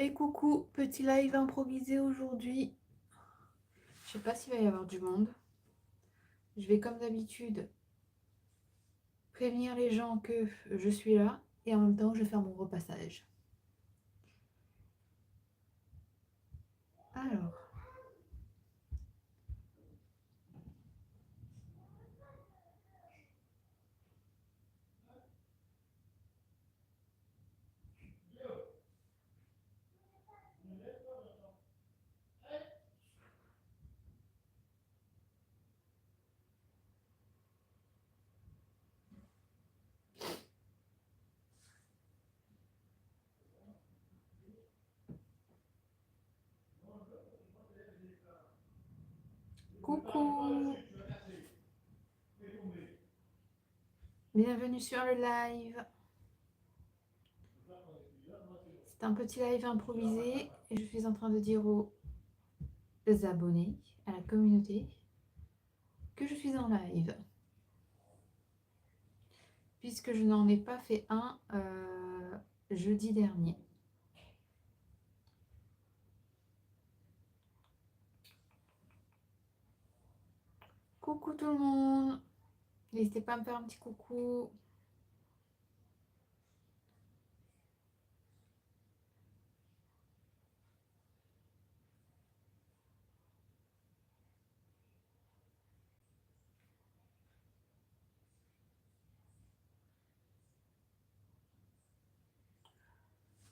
Et coucou, petit live improvisé aujourd'hui. Je sais pas s'il va y avoir du monde. Je vais comme d'habitude prévenir les gens que je suis là et en même temps je vais faire mon repassage. Alors, coucou, bienvenue sur le live. C'est un petit live improvisé et je suis en train de dire aux abonnés, à la communauté, que je suis en live. Puisque je n'en ai pas fait un jeudi dernier. Coucou tout le monde. N'hésitez pas à me faire un petit coucou.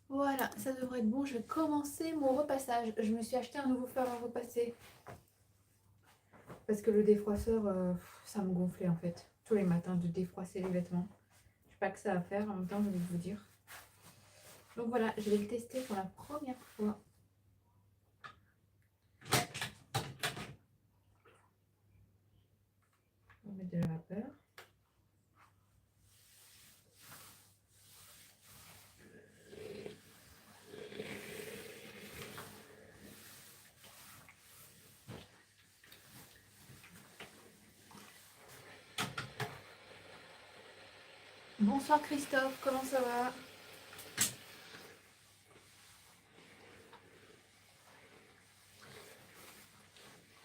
Voilà, ça devrait être bon. Je vais commencer mon repassage. Je me suis acheté un nouveau fer à repasser. Parce que le défroisseur, ça me gonflait en fait. Tous les matins de défroisser les vêtements. Je sais pas que ça à faire, en même temps, je vais vous dire. Donc voilà, je vais le tester pour la première fois. On va mettre de la vapeur. Bonsoir Christophe, comment ça va?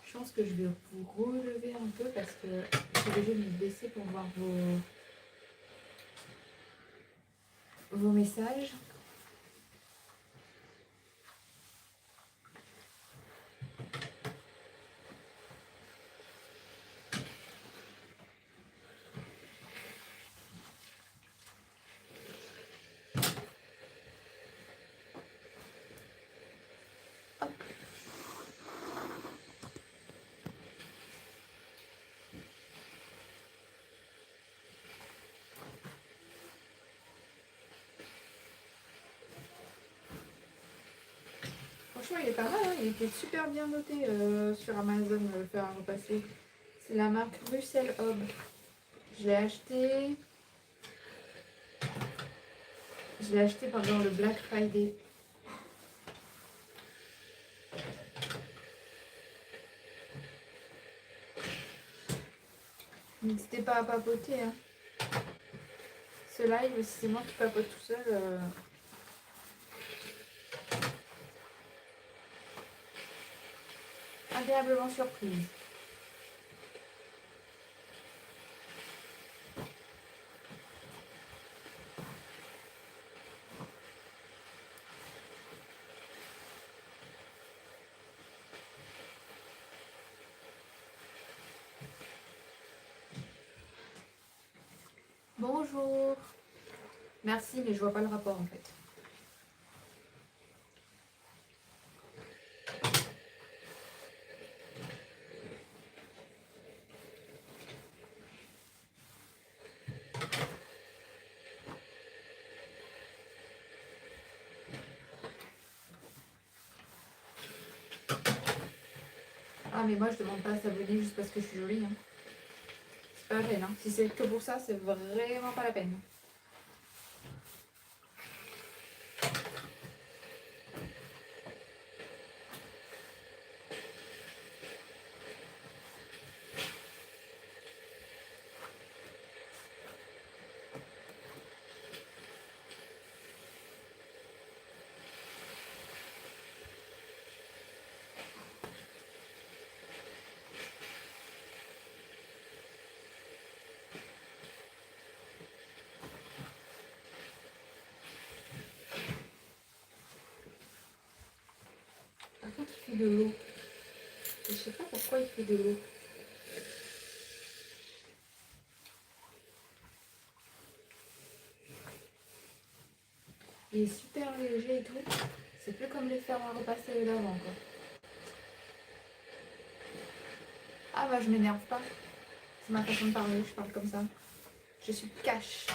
Je pense que je vais vous relever un peu parce que je suis obligée de me baisser pour voir vos messages. Hop. Franchement, il est pas mal, hein. Il était super bien noté sur Amazon, le fer à repasser. C'est la marque Russell Hobb. Je l'ai acheté. Je l'ai acheté pendant le Black Friday. N'hésitez pas à papoter. Hein. Ce live, si c'est moi qui papote tout seul. Agréablement surprise. Bonjour. Merci, mais je vois pas le rapport en fait. Ah, mais moi je demande pas à s'abonner juste parce que je suis jolie. Hein. C'est pas la peine. Hein. Si c'est que pour ça, c'est vraiment pas la peine. fait de l'eau. Je sais pas pourquoi il fait de l'eau. Il est super léger et tout. C'est plus comme les fers à repasser d'avant, quoi. Ah bah je m'énerve pas. C'est ma façon de parler, je parle comme ça. Je suis cash.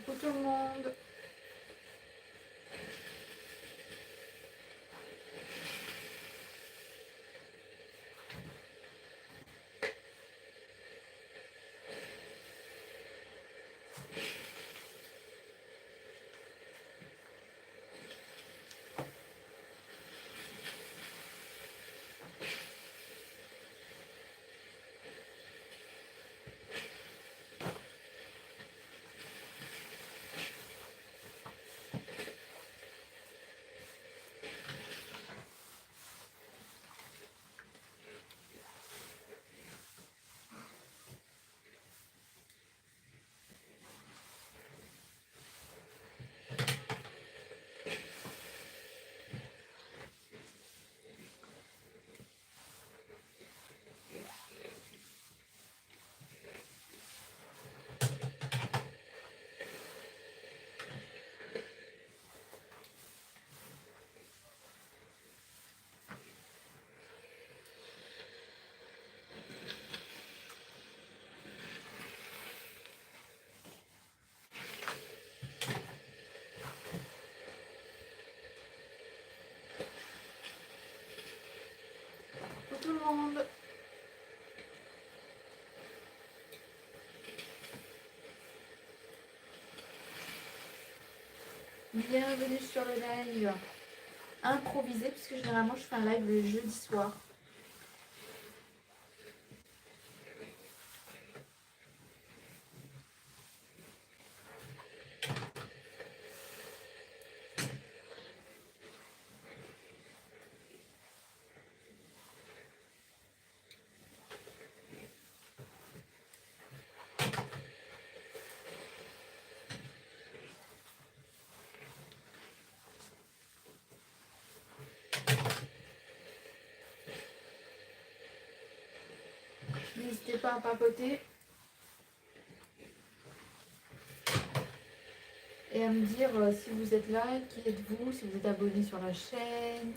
Coucou tout le monde. Coucou tout le monde. Bienvenue sur le live improvisé, puisque généralement je fais un live le jeudi soir. N'hésitez pas à papoter et à me dire si vous êtes là, qui êtes-vous, si vous êtes abonné sur la chaîne,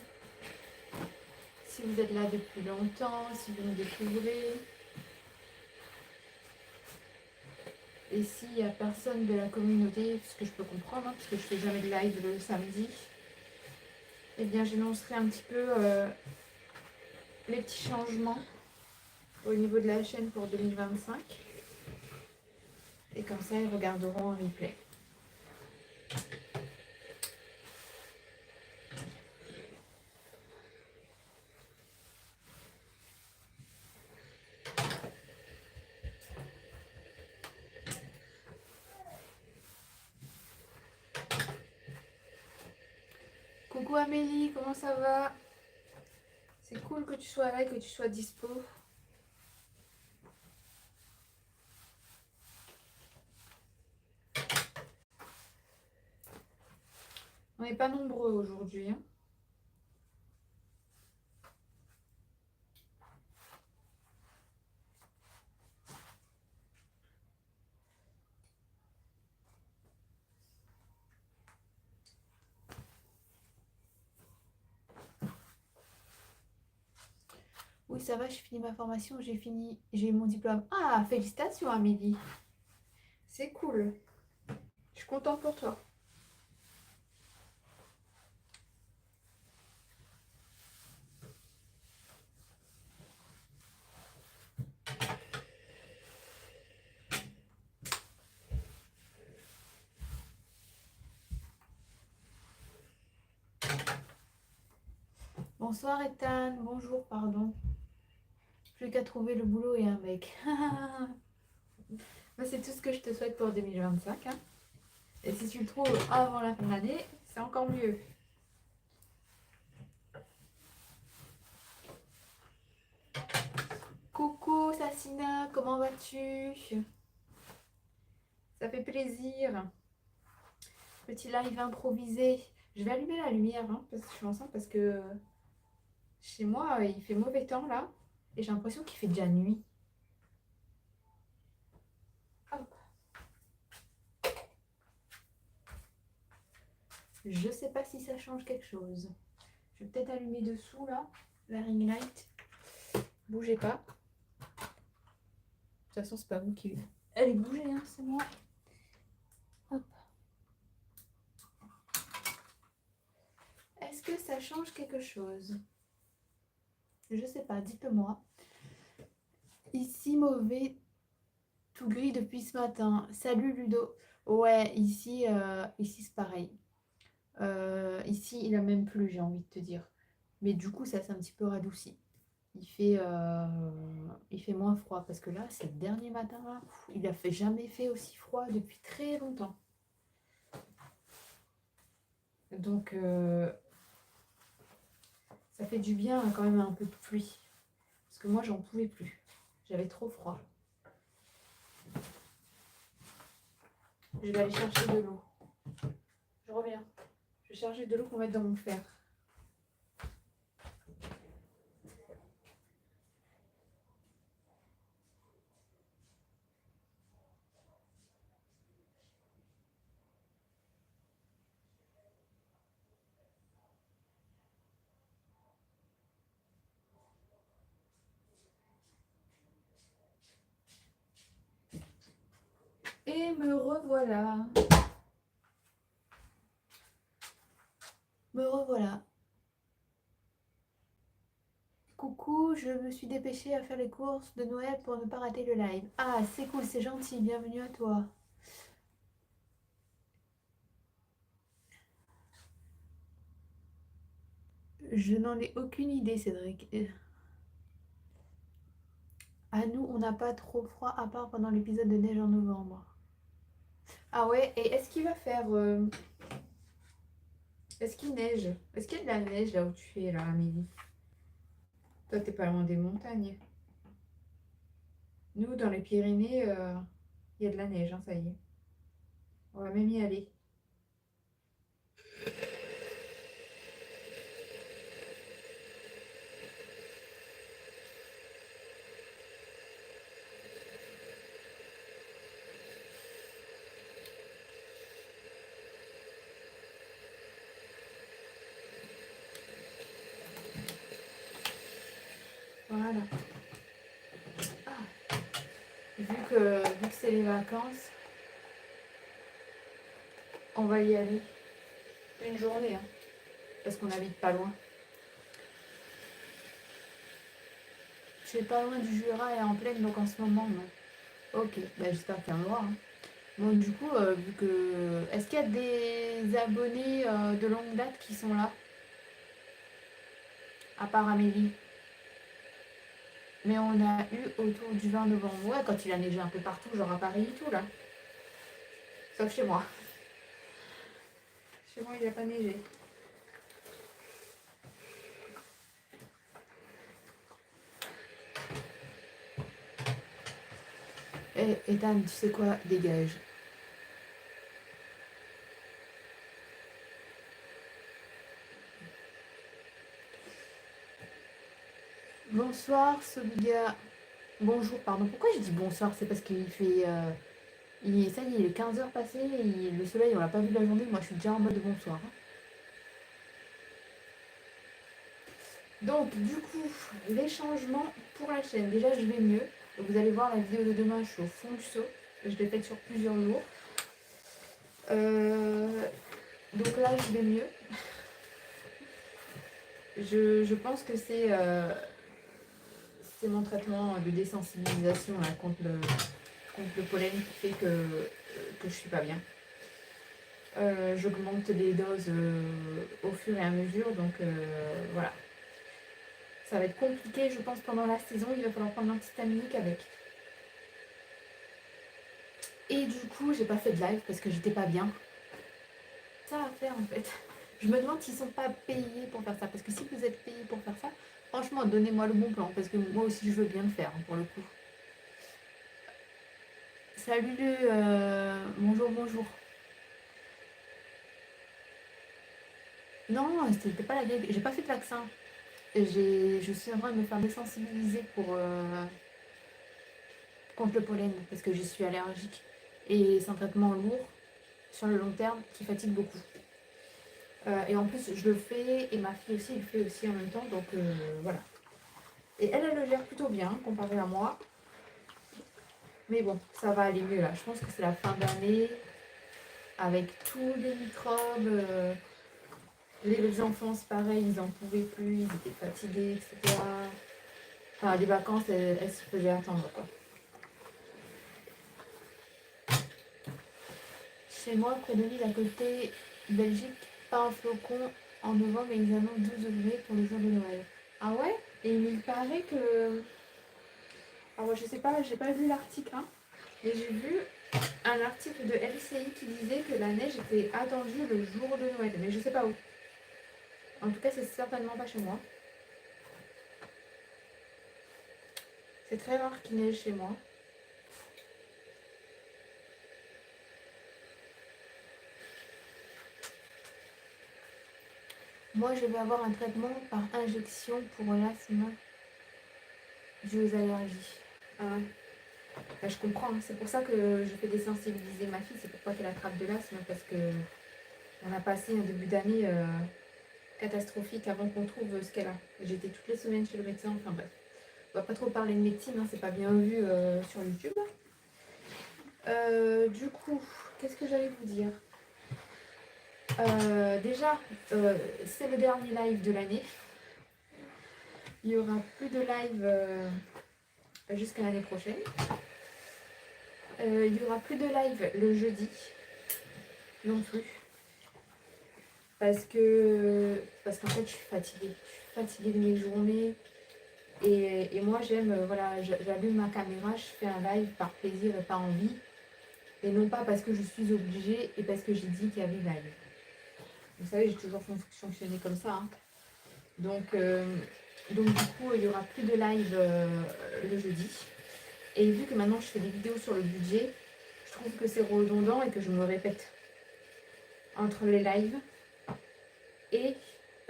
si vous êtes là depuis longtemps, si vous me découvrez. Et s'il n'y a personne de la communauté, ce que je peux comprendre, parce que je fais jamais de live le samedi, eh bien j'énoncerai un petit peu les petits changements au niveau de la chaîne pour 2025. Et comme ça, ils regarderont en replay. Coucou Amélie, comment ça va? C'est cool que tu sois là et que tu sois dispo. On n'est pas nombreux aujourd'hui, hein. Oui, ça va, j'ai fini ma formation, j'ai eu mon diplôme. Ah, félicitations Amélie. C'est cool. Je suis contente pour toi. Bonsoir Ethan, bonjour, pardon. Plus qu'à trouver le boulot et un mec. C'est tout ce que je te souhaite pour 2025, hein. Et si tu le trouves avant la fin de l'année, c'est encore mieux. Coucou Sassina, comment vas-tu? Ça fait plaisir. Petit live improvisé. Je vais allumer la lumière hein, parce que je suis enceinte parce que chez moi il fait mauvais temps là et j'ai l'impression qu'il fait déjà nuit. Hop. Je sais pas si ça change quelque chose. Je vais peut-être allumer dessous là la ring light. Bougez pas. De toute façon c'est pas vous qui allez bouger hein, c'est moi. Hop. Est-ce que ça change quelque chose? Je sais pas, dites-moi. Ici, mauvais, tout gris depuis ce matin. Salut Ludo. Ouais, ici c'est pareil. Ici, il a même plu, j'ai envie de te dire. Mais du coup, ça s'est un petit peu radouci. Il fait moins froid parce que là, c'est le dernier matin là, il a jamais fait aussi froid depuis très longtemps. Donc, ça fait du bien hein, quand même un peu de pluie. Parce que moi, j'en pouvais plus. J'avais trop froid. Je vais aller chercher de l'eau. Je reviens. Je vais chercher de l'eau pour mettre dans mon fer. Et me revoilà. Me revoilà. Coucou, je me suis dépêchée à faire les courses de Noël pour ne pas rater le live. Ah, c'est cool, c'est gentil, bienvenue à toi. Je n'en ai aucune idée, Cédric. À nous, on n'a pas trop froid à part pendant l'épisode de neige en novembre. Ah ouais, et est-ce qu'il va faire... Est-ce qu'il neige? Est-ce qu'il y a de la neige là où tu es, là, Amélie? Toi, t'es pas loin des montagnes. Nous, dans les Pyrénées, il y a de la neige, hein, ça y est. On va même y aller. Voilà. Ah. Vu que c'est les vacances, on va y aller. Une journée, hein, parce qu'on habite pas loin. Je suis pas loin du Jura et en plaine, donc en ce moment, non. Ok, bah, j'espère qu'il y en aura. Hein. Bon, du coup, vu que... Est-ce qu'il y a des abonnés de longue date qui sont là? À part Amélie. Mais on a eu autour du 20 novembre. Ouais, quand il a neigé un peu partout, genre à Paris et tout, là. Sauf chez moi. Chez moi, il n'a pas neigé. Ethan, tu sais quoi? Dégage. Bonsoir, Sobiga. Bonjour, pardon. Pourquoi je dis bonsoir? C'est parce qu'il fait... ça y est, il est 15h passé et le soleil, on l'a pas vu de la journée. Moi, je suis déjà en mode bonsoir. Donc, du coup, les changements pour la chaîne. Déjà, je vais mieux. Vous allez voir la vidéo de demain, je suis au fond du seau. Je l'ai faite sur plusieurs jours. Donc là, je vais mieux. Je pense que c'est mon traitement de désensibilisation là, contre le pollen qui fait que je suis pas bien. J'augmente les doses au fur et à mesure, donc voilà. Ça va être compliqué, je pense, pendant la saison. Il va falloir prendre l'antihistaminique avec. Et du coup, j'ai pas fait de live parce que j'étais pas bien. Ça à faire en fait. Je me demande s'ils sont pas payés pour faire ça. Parce que si vous êtes payés pour faire ça, franchement, donnez-moi le bon plan. Parce que moi aussi, je veux bien le faire, hein, pour le coup. Salut bonjour, bonjour. Non, c'était pas la grippe. J'ai pas fait de vaccin. Je suis en train de me faire désensibiliser contre le pollen parce que je suis allergique. Et c'est un traitement lourd sur le long terme qui fatigue beaucoup. Et en plus, je le fais et ma fille aussi, elle le fait aussi en même temps. Donc voilà. Et elle le gère plutôt bien comparé à moi. Mais bon, ça va aller mieux là. Je pense que c'est la fin d'année avec tous les microbes. Les enfants, c'est pareil, ils en pouvaient plus, ils étaient fatigués, etc. Enfin, les vacances, elles se faisaient attendre, quoi. Chez moi, près de l'île à côté, Belgique, pas un flocon en novembre et ils annoncent 12 degrés pour le jour de Noël. Ah ouais? Et il paraît que... Alors, je sais pas, j'ai pas lu l'article, hein, mais j'ai vu un article de LCI qui disait que la neige était attendue le jour de Noël, mais je sais pas où. En tout cas, c'est certainement pas chez moi. C'est très rare qu'il neige chez moi. Moi, je vais avoir un traitement par injection pour l'asthme dû aux allergies. Ah ouais. Bah, je comprends, hein. C'est pour ça que je fais désensibiliser ma fille. C'est pourquoi qu'elle attrape de l'asthme, parce que on a passé un début d'année catastrophique avant qu'on trouve ce qu'elle a. J'étais toutes les semaines chez le médecin. Enfin bref, on va pas trop parler de médecine, hein, c'est pas bien vu sur YouTube. Du coup, qu'est-ce que j'allais vous dire? Déjà, c'est le dernier live de l'année. Il y aura plus de live jusqu'à l'année prochaine. Il n'y aura plus de live le jeudi non plus. Parce qu'en fait, je suis fatiguée. Je suis fatiguée de mes journées. Et moi, j'aime, voilà, j'allume ma caméra, je fais un live par plaisir et par envie. Et non pas parce que je suis obligée et parce que j'ai dit qu'il y avait live. Vous savez, j'ai toujours fonctionné comme ça, hein. Donc du coup, il n'y aura plus de live le jeudi. Et vu que maintenant je fais des vidéos sur le budget, je trouve que c'est redondant et que je me répète entre les lives et,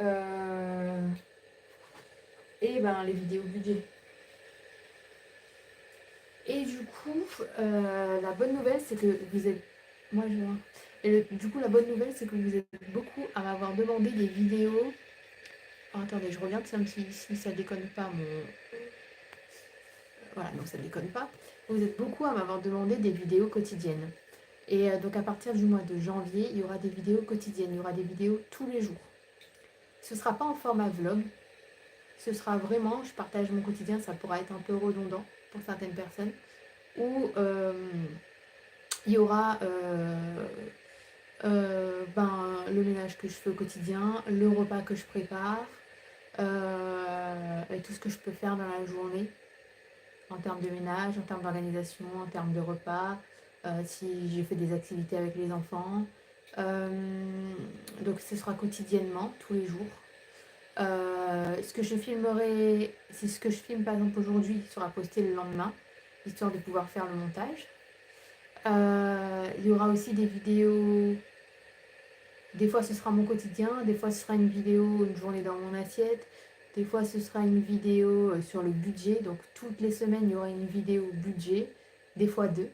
euh, et ben, les vidéos budget. Et du coup, la bonne nouvelle, c'est que vous êtes... Moi, je... Et du coup, la bonne nouvelle, c'est que vous êtes beaucoup à m'avoir demandé des vidéos. Oh, attendez, je regarde si ça déconne pas mon... Voilà, non, ça déconne pas. Vous êtes beaucoup à m'avoir demandé des vidéos quotidiennes. Et donc, à partir du mois de janvier, il y aura des vidéos quotidiennes. Il y aura des vidéos tous les jours. Ce ne sera pas en format vlog. Ce sera vraiment, je partage mon quotidien, ça pourra être un peu redondant pour certaines personnes. Où il y aura le ménage que je fais au quotidien, le repas que je prépare, et tout ce que je peux faire dans la journée en termes de ménage, en termes d'organisation, en termes de repas, si j'ai fait des activités avec les enfants. Donc ce sera quotidiennement, tous les jours. Ce que je filmerai, c'est ce que je filme par exemple aujourd'hui, sera posté le lendemain, histoire de pouvoir faire le montage. Il y aura aussi des vidéos, des fois ce sera mon quotidien, des fois ce sera une vidéo, une journée dans mon assiette, des fois ce sera une vidéo sur le budget, donc toutes les semaines il y aura une vidéo budget, des fois deux.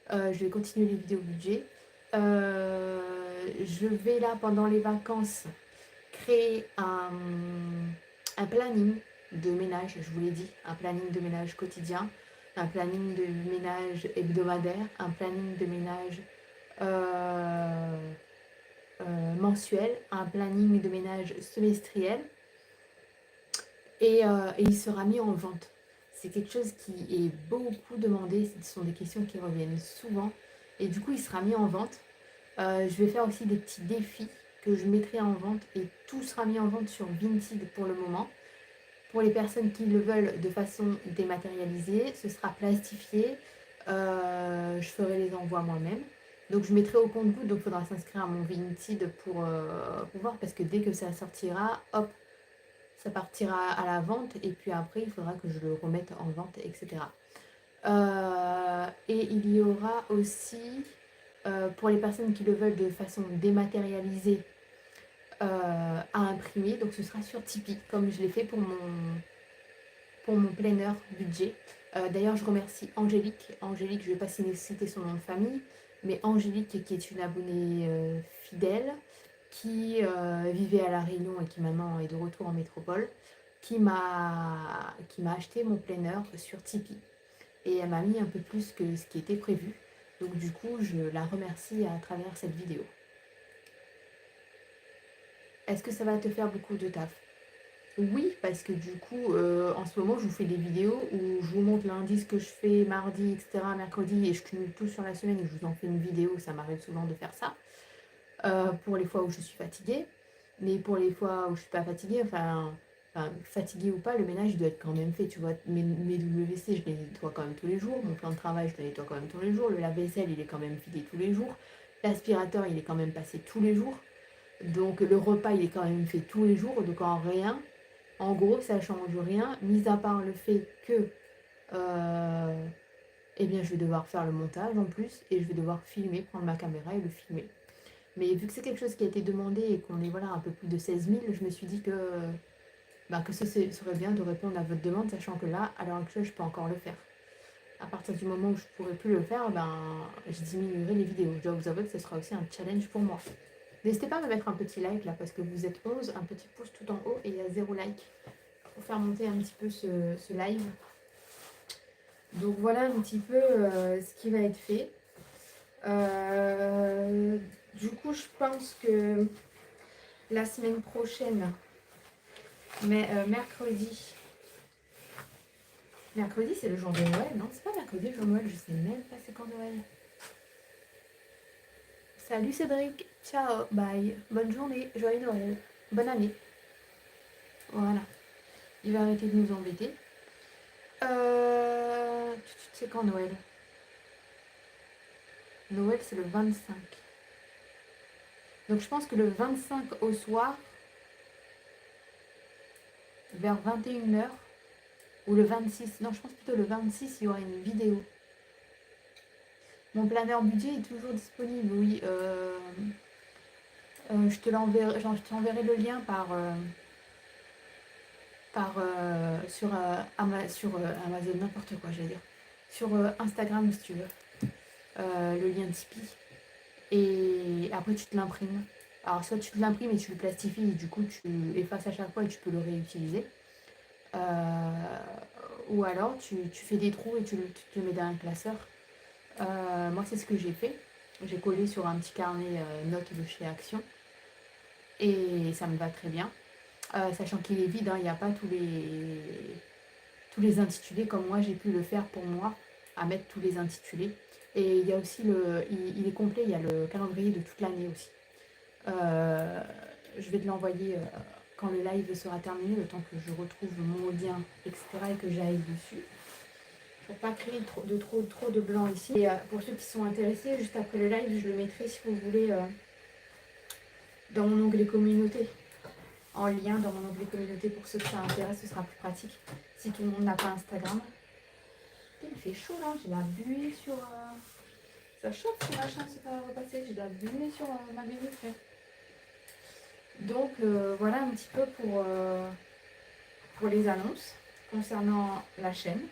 Je vais continuer les vidéos budget. Je vais là pendant les vacances créer un planning de ménage, je vous l'ai dit, un planning de ménage quotidien, un planning de ménage hebdomadaire, un planning de ménage mensuel, un planning de ménage semestriel et il sera mis en vente. C'est quelque chose qui est beaucoup demandé, ce sont des questions qui reviennent souvent et du coup il sera mis en vente. Je vais faire aussi des petits défis que je mettrai en vente et tout sera mis en vente sur Vinted pour le moment. Pour les personnes qui le veulent de façon dématérialisée, ce sera plastifié. Je ferai les envois moi-même. Donc je mettrai au compte-gouttes, donc il faudra s'inscrire à mon Vinted pour voir parce que dès que ça sortira, hop, ça partira à la vente et puis après il faudra que je le remette en vente, etc. Et il y aura aussi, pour les personnes qui le veulent de façon dématérialisée, à imprimer. Donc ce sera sur Tipeee, comme je l'ai fait pour mon planner budget. D'ailleurs, je remercie Angélique. Angélique, je ne vais pas citer son nom de famille, mais Angélique qui est une abonnée fidèle, qui vivait à La Réunion et qui maintenant est de retour en métropole, qui m'a acheté mon planner sur Tipeee. Et elle m'a mis un peu plus que ce qui était prévu. Donc du coup, je la remercie à travers cette vidéo. Est-ce que ça va te faire beaucoup de taf? Oui, parce que du coup, en ce moment, je vous fais des vidéos où je vous montre lundi ce que je fais, mardi, etc., mercredi, et je cumule tout sur la semaine et je vous en fais une vidéo. Ça m'arrive souvent de faire ça. Pour les fois où je suis fatiguée. Mais pour les fois où je ne suis pas fatiguée, fatiguée ou pas, le ménage il doit être quand même fait. Tu vois, mes WC, je les nettoie quand même tous les jours. Mon plan de travail, je le nettoie quand même tous les jours. Le lave-vaisselle, il est quand même vidé tous les jours. L'aspirateur, il est quand même passé tous les jours. Donc le repas, il est quand même fait tous les jours. Donc en gros, ça change rien, mis à part le fait que eh bien, je vais devoir faire le montage en plus et je vais devoir filmer, prendre ma caméra et le filmer. Mais vu que c'est quelque chose qui a été demandé et qu'on est voilà, un peu plus de 16 000, je me suis dit que ce serait bien de répondre à votre demande, sachant que là, à l'heure actuelle, je peux encore le faire. À partir du moment où je ne pourrai plus le faire, je diminuerai les vidéos. Je dois vous avouer que ce sera aussi un challenge pour moi. N'hésitez pas à me mettre un petit like là, parce que vous êtes 11, un petit pouce tout en haut et il y a 0 like pour faire monter un petit peu ce live. Donc voilà un petit peu ce qui va être fait. Du coup, je pense que la semaine prochaine, mais mercredi, c'est le jour de Noël, non? C'est pas mercredi le jour de Noël, je sais même pas c'est quand Noël. Salut Cédric, ciao, bye, bonne journée, joyeux Noël, bonne année. Voilà, il va arrêter de nous embêter. C'est quand Noël? Noël c'est le 25. Donc je pense que le 25 au soir, vers 21 h, ou le 26, non je pense plutôt le 26, il y aura une vidéo. Mon planeur budget est toujours disponible, oui. Je t'enverrai le lien sur Amazon, n'importe quoi, j'allais dire. Sur Instagram, si tu veux. Le lien Tipeee. Et après, tu te l'imprimes. Alors, soit tu te l'imprimes et tu le plastifies, et du coup, tu effaces à chaque fois et tu peux le réutiliser. Ou alors, tu fais des trous et tu te le mets dans un classeur. Moi, c'est ce que j'ai fait. J'ai collé sur un petit carnet notes de chez Action. Et ça me va très bien. Sachant qu'il est vide, hein, il n'y a pas tous les intitulés comme moi j'ai pu le faire pour moi, à mettre tous les intitulés. Et il y a aussi il est complet, il y a le calendrier de toute l'année aussi. Je vais te l'envoyer quand le live sera terminé, le temps que je retrouve mon lien, etc. et que j'aille dessus. Pour pas créer trop de blanc ici. Et pour ceux qui sont intéressés, juste après le live, je le mettrai si vous voulez dans mon onglet communauté. En lien dans mon onglet communauté pour ceux que ça intéresse, ce sera plus pratique. Si tout le monde n'a pas Instagram. Il fait chaud là, j'ai la buée sur... Ça chauffe ce machin, c'est pas repassé. J'ai de la buée sur ma baignoire. Donc voilà un petit peu pour les annonces concernant la chaîne.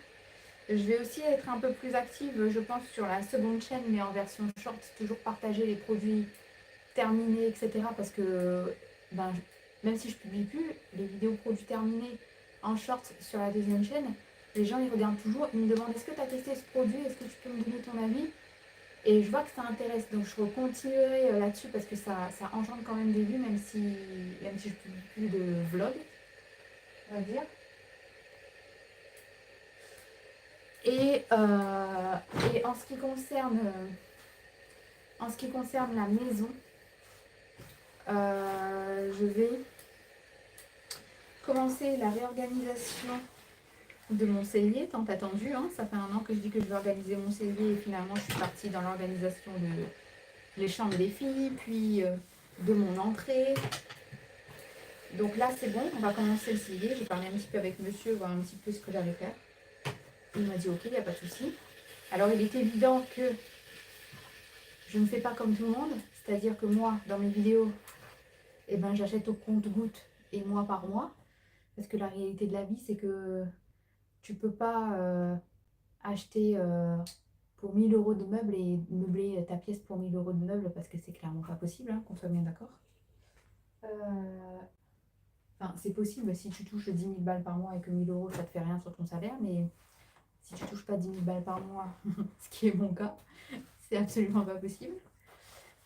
Je vais aussi être un peu plus active, je pense, sur la seconde chaîne, mais en version short, toujours partager les produits terminés, etc. Parce que même si je publie plus les vidéos produits terminés en short sur la deuxième chaîne, les gens ils regardent toujours, ils me demandent est-ce que tu as testé ce produit, est-ce que tu peux me donner ton avis? Et je vois que ça intéresse, donc je continuerai là-dessus parce que ça engendre quand même des vues, même si je publie plus de vlog, on va dire. Et en ce qui concerne la maison, je vais commencer la réorganisation de mon cellier, tant attendu. Hein. Ça fait 1 an que je dis que je vais organiser mon cellier et finalement je suis partie dans l'organisation de les chambres des filles, puis de mon entrée. Donc là c'est bon, on va commencer le cellier. J'ai parlé un petit peu avec monsieur, voir un petit peu ce que j'allais faire. Il m'a dit ok, il n'y a pas de souci. Alors il est évident que je ne fais pas comme tout le monde, c'est-à-dire que moi, dans mes vidéos, eh ben, j'achète au compte-gouttes et mois par mois. Parce que la réalité de la vie, c'est que tu peux pas acheter pour 1 000 € de meubles et meubler ta pièce pour 1 000 € de meubles parce que c'est clairement pas possible, hein, qu'on soit bien d'accord. Enfin, c'est possible si tu touches 10 000 balles par mois et que 1 000 € ça te fait rien sur ton salaire, mais si tu touches pas 10 000 balles par mois, ce qui est mon cas, c'est absolument pas possible.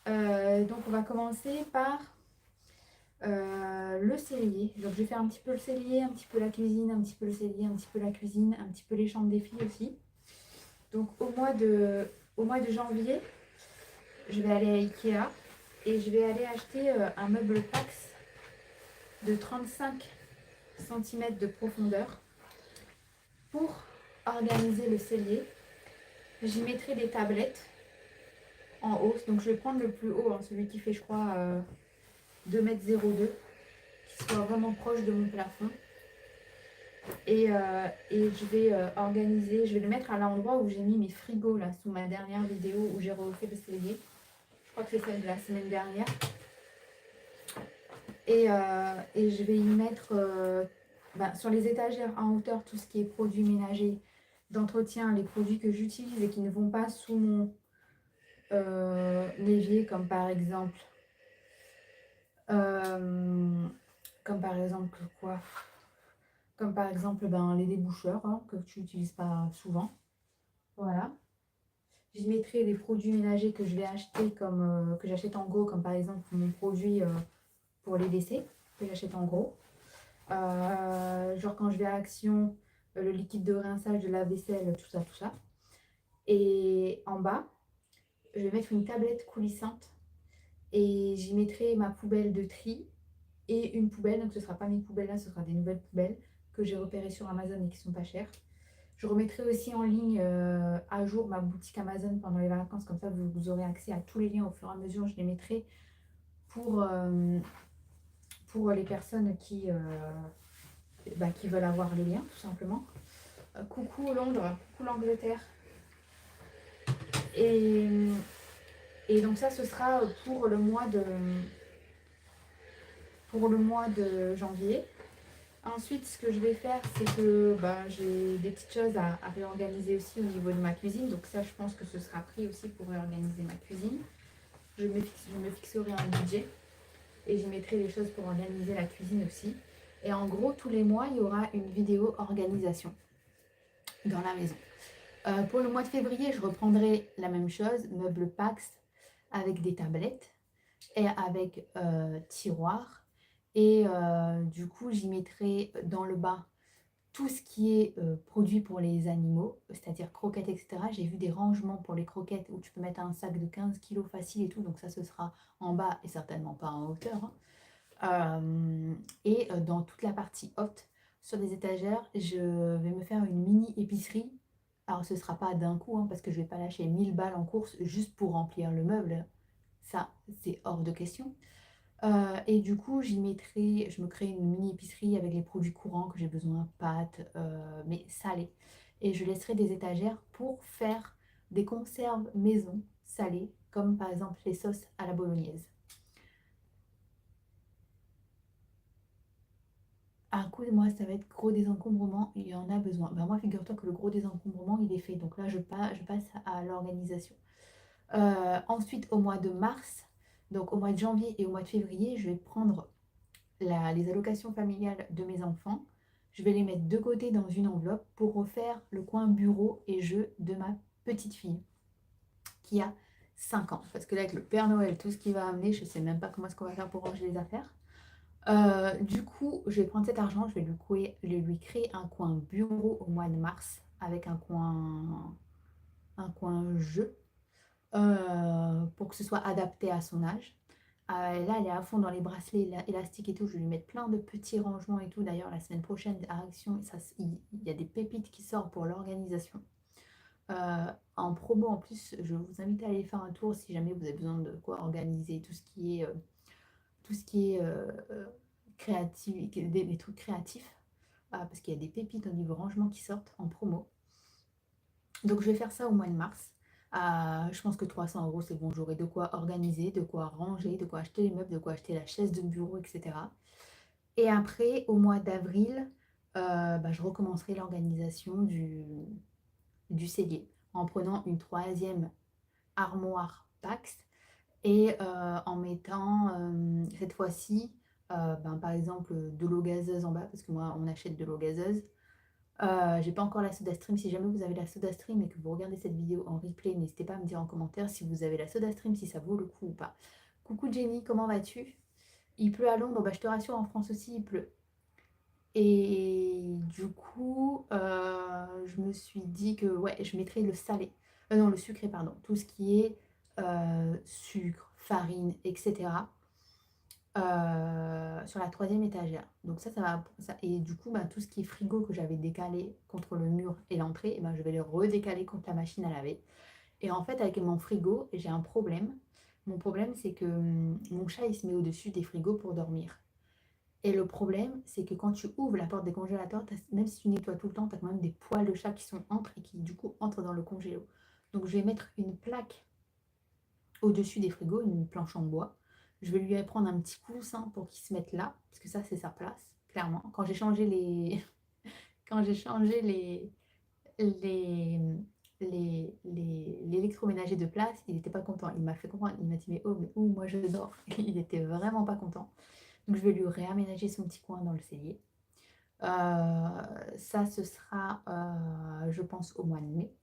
Donc on va commencer par le cellier. Donc je vais faire un petit peu le cellier, un petit peu la cuisine, un petit peu le cellier, un petit peu la cuisine, un petit peu les chambres des filles aussi. Donc au mois de janvier, je vais aller à Ikea et je vais aller acheter un meuble Pax de 35 cm de profondeur pour organiser le cellier. J'y mettrai des tablettes en hausse. Donc je vais prendre le plus haut, hein, celui qui fait je crois 2,02 m, qui soit vraiment proche de mon plafond. Et je vais organiser, je vais le mettre à l'endroit où j'ai mis mes frigos là, sous ma dernière vidéo où j'ai refait le cellier. Je crois que c'est celle de la semaine dernière. Et je vais y mettre sur les étagères en hauteur tout ce qui est produits ménagers, d'entretien, les produits que j'utilise et qui ne vont pas sous mon l'évier, comme par exemple quoi? Comme par exemple les déboucheurs, hein, que tu n'utilises pas souvent. Voilà. J'y mettrai des produits ménagers que je vais acheter comme que j'achète en gros, comme par exemple mon produit pour les WC que j'achète en gros. Genre quand je vais à Action, le liquide de rinçage de la vaisselle, tout ça, tout ça. Et en bas, je vais mettre une tablette coulissante et j'y mettrai ma poubelle de tri et une poubelle. Donc ce ne sera pas mes poubelles là, ce sera des nouvelles poubelles que j'ai repérées sur Amazon et qui sont pas chères. Je remettrai aussi en ligne à jour ma boutique Amazon pendant les vacances, comme ça vous aurez accès à tous les liens au fur et à mesure. Je les mettrai pour les personnes qui veulent avoir les liens, tout simplement. Coucou Londres, coucou l'Angleterre. Et donc ça, ce sera pour le mois de janvier. Ensuite, ce que je vais faire, c'est que j'ai des petites choses à réorganiser aussi au niveau de ma cuisine. Donc ça, je pense que ce sera pris aussi pour réorganiser ma cuisine. Je me fixerai un budget et j'y mettrai les choses pour organiser la cuisine aussi. Et en gros, tous les mois, il y aura une vidéo organisation dans la maison. Pour le mois de février, je reprendrai la même chose, meuble Pax avec des tablettes et avec tiroir. Et du coup, j'y mettrai dans le bas tout ce qui est produit pour les animaux, c'est-à-dire croquettes, etc. J'ai vu des rangements pour les croquettes où tu peux mettre un sac de 15 kg facile et tout, donc ça, ce sera en bas et certainement pas en hauteur. Et dans toute la partie haute, sur les étagères, je vais me faire une mini épicerie. Alors ce ne sera pas d'un coup, hein, parce que je ne vais pas lâcher 1 000 balles en course juste pour remplir le meuble. Ça, c'est hors de question. Et du coup, je me crée une mini épicerie avec les produits courants que j'ai besoin, pâtes, mais salées. Et je laisserai des étagères pour faire des conserves maison salées, comme par exemple les sauces à la bolognaise. Un coup, moi, ça va être gros désencombrement, il y en a besoin. Ben, moi, figure-toi que le gros désencombrement, il est fait. Donc là, je passe à l'organisation. Ensuite, au mois de mars, donc au mois de janvier et au mois de février, je vais prendre les allocations familiales de mes enfants. Je vais les mettre de côté dans une enveloppe pour refaire le coin bureau et jeux de ma petite fille qui a 5 ans. Parce que là, avec le Père Noël, tout ce qu'il va amener, je ne sais même pas comment est-ce qu'on va faire pour ranger les affaires. Du coup, je vais prendre cet argent, je vais lui créer un coin bureau au mois de mars avec un coin jeu pour que ce soit adapté à son âge. Là, elle est à fond dans les bracelets élastiques et tout. Je vais lui mettre plein de petits rangements et tout. D'ailleurs, la semaine prochaine, à Action, il y a des pépites qui sortent pour l'organisation. En promo, en plus, je vous invite à aller faire un tour si jamais vous avez besoin de quoi organiser tout ce qui est créatif, des trucs créatifs. Parce qu'il y a des pépites au niveau rangement qui sortent en promo. Donc je vais faire ça au mois de mars. Je pense que 300 euros c'est bon, j'aurai de quoi organiser, de quoi ranger, de quoi acheter les meubles, de quoi acheter la chaise de bureau, etc. Et après, au mois d'avril, je recommencerai l'organisation du cellier en prenant une troisième armoire Pax et en mettant cette fois-ci, par exemple, de l'eau gazeuse en bas, parce que moi, on achète de l'eau gazeuse. J'ai pas encore la SodaStream. Si jamais vous avez la SodaStream et que vous regardez cette vidéo en replay, n'hésitez pas à me dire en commentaire si vous avez la SodaStream, si ça vaut le coup ou pas. Coucou Jenny, comment vas-tu? Il pleut à Londres, je te rassure, en France aussi il pleut. Et du coup, je me suis dit que ouais, je mettrais le salé. Non, le sucré, pardon. Tout ce qui est sucre, farine, etc. Sur la troisième étagère. Donc ça va. Ça. Et du coup, tout ce qui est frigo que j'avais décalé contre le mur et l'entrée, je vais les redécaler contre la machine à laver. Et en fait, avec mon frigo, j'ai un problème. Mon problème, c'est que mon chat, il se met au-dessus des frigos pour dormir. Et le problème, c'est que quand tu ouvres la porte des congélateurs, même si tu nettoies tout le temps, tu as quand même des poils de chat qui sont entre et qui du coup entrent dans le congélo. Donc je vais mettre une plaque au-dessus des frigos, une planche en bois. Je vais lui prendre un petit coussin pour qu'il se mette là, parce que ça c'est sa place, clairement. Quand j'ai changé les. Quand j'ai changé les l'électroménager de place, il n'était pas content. Il m'a fait comprendre, il m'a dit mais oh, mais où moi je dors. Il était vraiment pas content. Donc je vais lui réaménager son petit coin dans le cellier. Ça, ce sera, je pense, au mois de mai.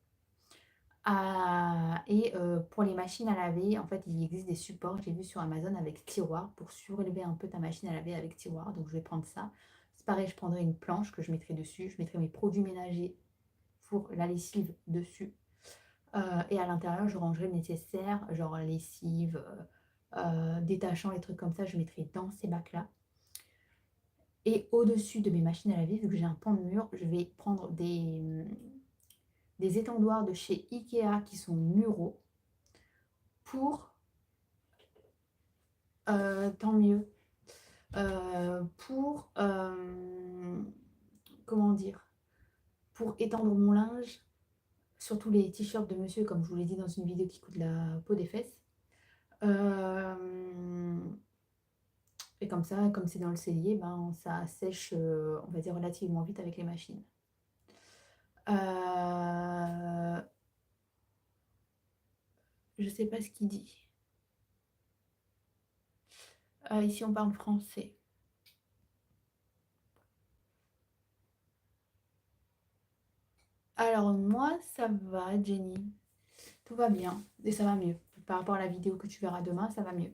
Et pour les machines à laver, en fait, il existe des supports, j'ai vu sur Amazon, avec tiroir, pour surélever un peu ta machine à laver avec tiroir. Donc je vais prendre ça. C'est pareil, je prendrai une planche que je mettrai dessus. Je mettrai mes produits ménagers pour la lessive dessus. Et à l'intérieur, je rangerai le nécessaire, genre lessive, détachant, les trucs comme ça, je mettrai dans ces bacs-là. Et au-dessus de mes machines à laver, vu que j'ai un pan de mur, je vais prendre des étendoirs de chez Ikea qui sont muraux pour, tant mieux, pour, comment dire, pour étendre mon linge, surtout les t-shirts de monsieur, comme je vous l'ai dit dans une vidéo qui coûte la peau des fesses. Et comme ça, comme c'est dans le cellier, ça sèche, on va dire, relativement vite avec les machines. Je sais pas ce qu'il dit. Ici, on parle français. Alors, moi, ça va, Jenny. Tout va bien. Et ça va mieux. Par rapport à la vidéo que tu verras demain, ça va mieux.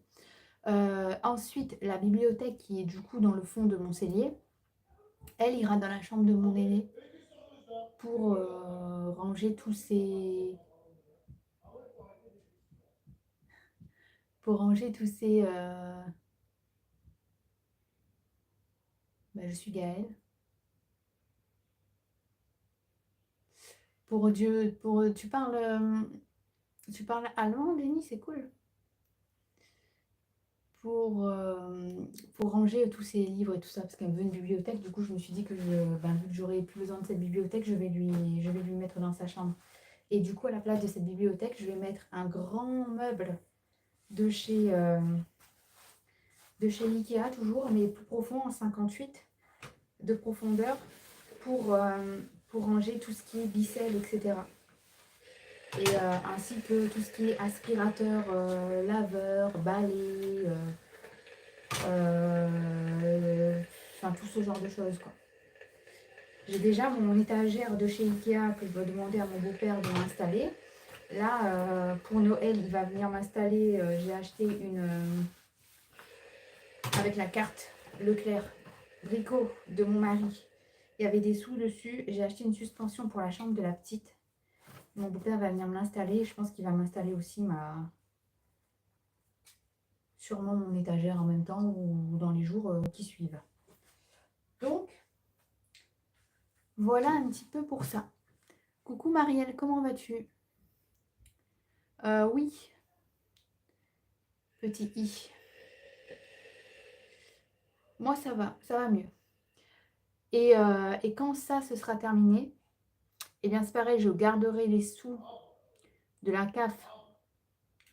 Ensuite, la bibliothèque qui est du coup dans le fond de mon cellier, elle ira dans la chambre de mon aîné pour ranger tous ces... Pour ranger tous ces... je suis Gaëlle. Pour Dieu... Tu parles allemand, Jenny, c'est cool. Pour ranger tous ces livres et tout ça, parce qu'elle veut une bibliothèque. Du coup, je me suis dit que vu que j'aurais plus besoin de cette bibliothèque, je vais lui mettre dans sa chambre. Et du coup, à la place de cette bibliothèque, je vais mettre un grand meuble de chez Ikea, toujours, mais plus profond, en 58 de profondeur, pour ranger tout ce qui est ficelle, etc. Et ainsi que tout ce qui est aspirateur, laveur, balai, tout ce genre de choses, quoi. J'ai déjà mon étagère de chez Ikea que je dois demander à mon beau-père de m'installer. Là, pour Noël, il va venir m'installer. J'ai acheté avec la carte Leclerc Brico de mon mari. Il y avait des sous dessus. J'ai acheté une suspension pour la chambre de la petite. Mon beau-père va venir me l'installer. Je pense qu'il va m'installer aussi sûrement mon étagère en même temps ou dans les jours qui suivent. Donc, voilà un petit peu pour ça. Coucou Marielle, comment vas-tu? Oui, petit i. Moi, ça va mieux. Et quand ça, ce sera terminé, Et bien c'est pareil, je garderai les sous de la CAF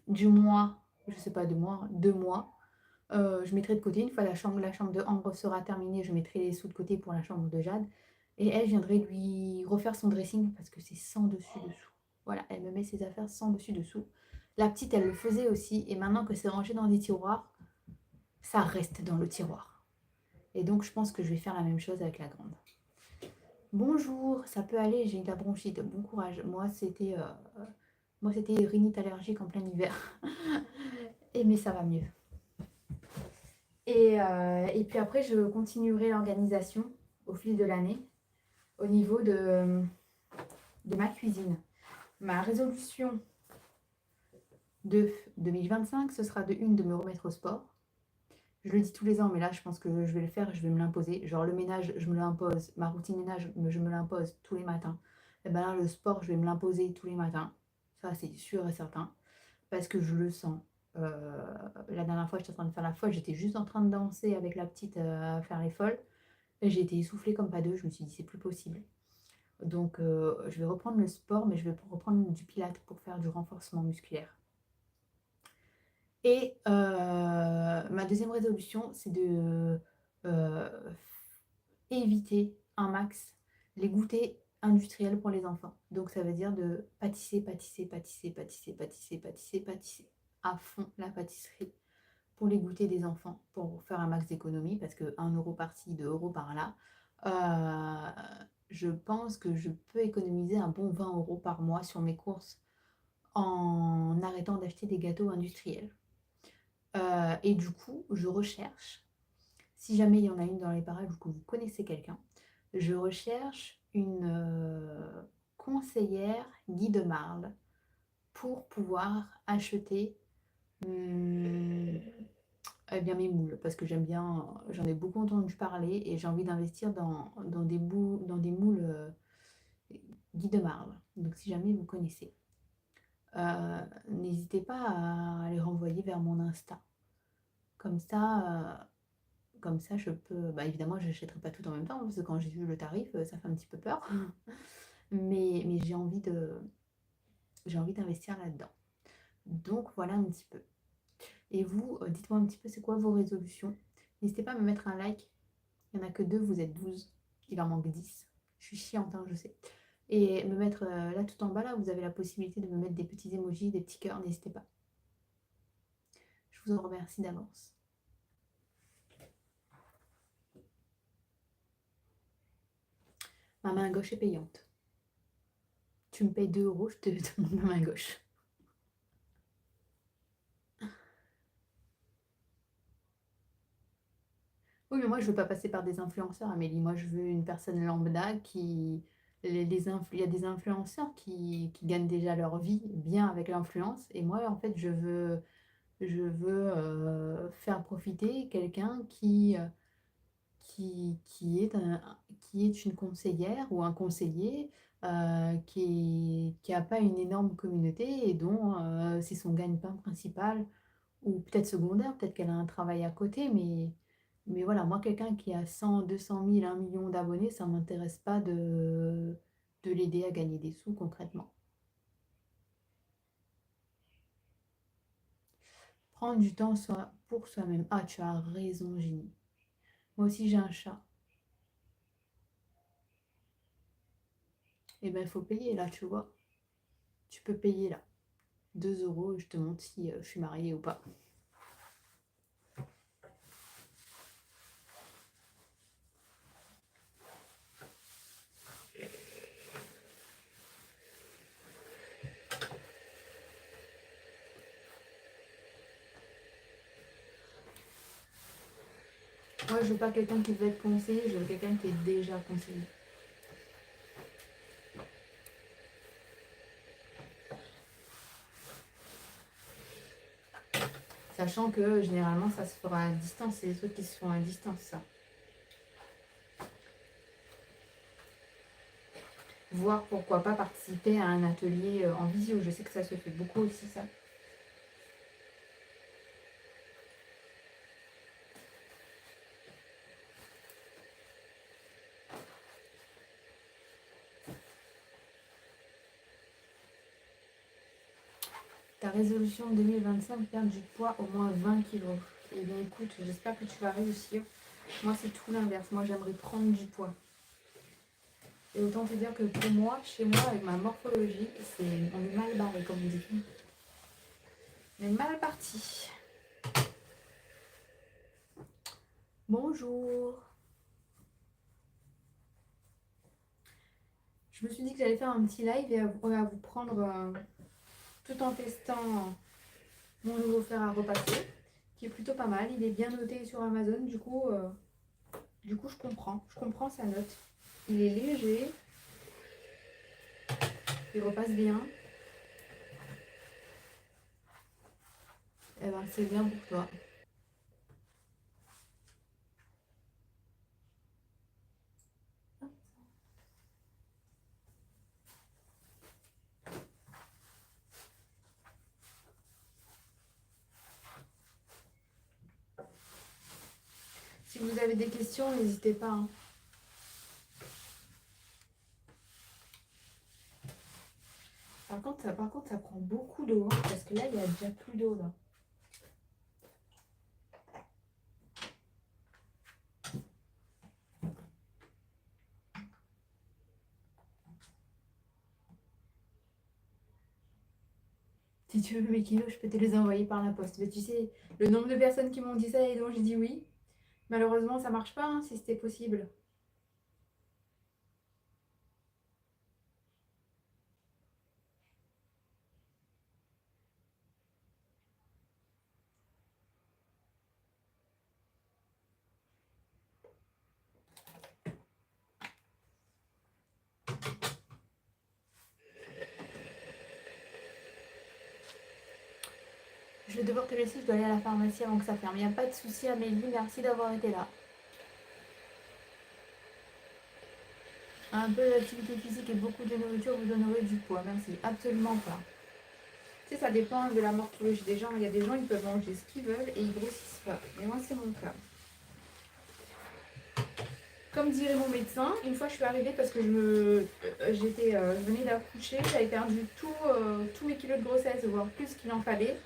du mois, je sais pas, 2 mois, 2 mois. Je mettrai de côté, une fois la chambre de Ambre sera terminée, je mettrai les sous de côté pour la chambre de Jade. Et elle viendrait lui refaire son dressing parce que c'est sans dessus-dessous. Voilà, elle me met ses affaires sans dessus-dessous. La petite, elle le faisait aussi. Et maintenant que c'est rangé dans des tiroirs, ça reste dans le tiroir. Et donc, je pense que je vais faire la même chose avec la grande. Bonjour, ça peut aller, j'ai de la bronchite. Bon courage. Moi, c'était rhinite allergique en plein hiver. Mais ça va mieux. Et puis après, je continuerai l'organisation au fil de l'année au niveau de ma cuisine. Ma résolution de 2025, ce sera de me remettre au sport. Je le dis tous les ans, mais là, je pense que je vais le faire, je vais me l'imposer. Genre le ménage, je me l'impose. Ma routine ménage, je me l'impose tous les matins. Et bien là, le sport, je vais me l'imposer tous les matins. Ça, c'est sûr et certain. Parce que je le sens. La dernière fois, j'étais en train de faire la folle. J'étais juste en train de danser avec la petite à faire les folles. Et j'ai été essoufflée comme pas deux. Je me suis dit, c'est plus possible. Donc, je vais reprendre le sport, mais je vais reprendre du pilates pour faire du renforcement musculaire. Et ma deuxième résolution, c'est de éviter un max les goûters industriels pour les enfants. Donc, ça veut dire de pâtisser, pâtisser, pâtisser, pâtisser, pâtisser, pâtisser, pâtisser à fond la pâtisserie pour les goûters des enfants, pour faire un max d'économie, parce que 1 € par-ci, 2 € par-là, je pense que je peux économiser un bon 20 € par mois sur mes courses en arrêtant d'acheter des gâteaux industriels. Et du coup, je recherche, si jamais il y en a une dans les parages ou que vous connaissez quelqu'un, je recherche une conseillère guide Marle pour pouvoir acheter eh bien, mes moules, parce que j'aime bien, j'en ai beaucoup entendu parler et j'ai envie d'investir dans des moules guide Marle. Donc si jamais vous connaissez, n'hésitez pas à les renvoyer vers mon Insta. Comme ça, je peux. Bah, évidemment, je n'achèterai pas tout en même temps, parce que quand j'ai vu le tarif, ça fait un petit peu peur. Mais j'ai envie d'investir là-dedans. Donc voilà un petit peu. Et vous, dites-moi un petit peu, c'est quoi vos résolutions? N'hésitez pas à me mettre un like. Il n'y en a que 2, vous êtes 12. Il en manque 10. Je suis chiante, hein, je sais. Et me mettre là tout en bas, là, vous avez la possibilité de me mettre des petits emojis, des petits cœurs, n'hésitez pas. Je vous en remercie d'avance. Ma main gauche est payante. Tu me payes 2 €, je te donne ma main gauche. Oui, mais moi, je veux pas passer par des influenceurs, Amélie. Moi, je veux une personne lambda qui... Il y a des influenceurs qui gagnent déjà leur vie bien avec l'influence. Et moi, en fait, je veux faire profiter quelqu'un qui est une conseillère ou un conseiller qui n'a pas une énorme communauté et dont c'est son gagne-pain principal ou peut-être secondaire, peut-être qu'elle a un travail à côté, mais voilà, moi, quelqu'un qui a 100, 200 000, 1 million d'abonnés, ça ne m'intéresse pas de l'aider à gagner des sous concrètement. Prendre du temps pour soi-même. Ah, tu as raison, Génie. Moi aussi, j'ai un chat. Eh bien, il faut payer là, tu vois. Tu peux payer là. 2 €, je te montre si je suis mariée ou pas. Moi, je veux pas quelqu'un qui veut être conseillé, je veux quelqu'un qui est déjà conseillé. Sachant que généralement, ça se fera à distance. C'est des trucs qui se font à distance, ça. Voir pourquoi pas participer à un atelier en visio. Je sais que ça se fait beaucoup aussi, ça. Ta résolution de 2025, perdre du poids au moins 20 kilos. Eh bien écoute, j'espère que tu vas réussir. Moi c'est tout l'inverse, moi j'aimerais prendre du poids. Et autant te dire que pour moi, chez moi, avec ma morphologie, on est mal barré comme on dit. On est mal parti. Bonjour. Je me suis dit que j'allais faire un petit live et à vous prendre tout en testant mon nouveau fer à repasser, qui est plutôt pas mal. Il est bien noté sur Amazon, du coup je comprends sa note. Il est léger, il repasse bien. Eh ben c'est bien pour toi. Si vous avez des questions, n'hésitez pas. Hein. Par contre, ça prend beaucoup d'eau, hein, parce que là, il y a déjà plus d'eau là. Si tu veux mes kilos, je peux te les envoyer par la poste. Mais tu sais, le nombre de personnes qui m'ont dit ça et dont j'ai dit oui, malheureusement, ça marche pas, hein, si c'était possible. Je vais devoir te laisser, je dois aller à la pharmacie avant que ça ferme. Il n'y a pas de souci, Amélie, merci d'avoir été là. Un peu d'activité physique et beaucoup de nourriture vous donnerez du poids. Merci. Absolument pas. Tu sais, ça dépend de la morphologie des gens. Il y a des gens, ils peuvent manger ce qu'ils veulent et ils grossissent pas. Mais moi, c'est mon cas. Comme dirait mon médecin, une fois je suis arrivée parce que je venais d'accoucher, j'avais perdu tous mes kilos de grossesse, voire plus qu'il en fallait.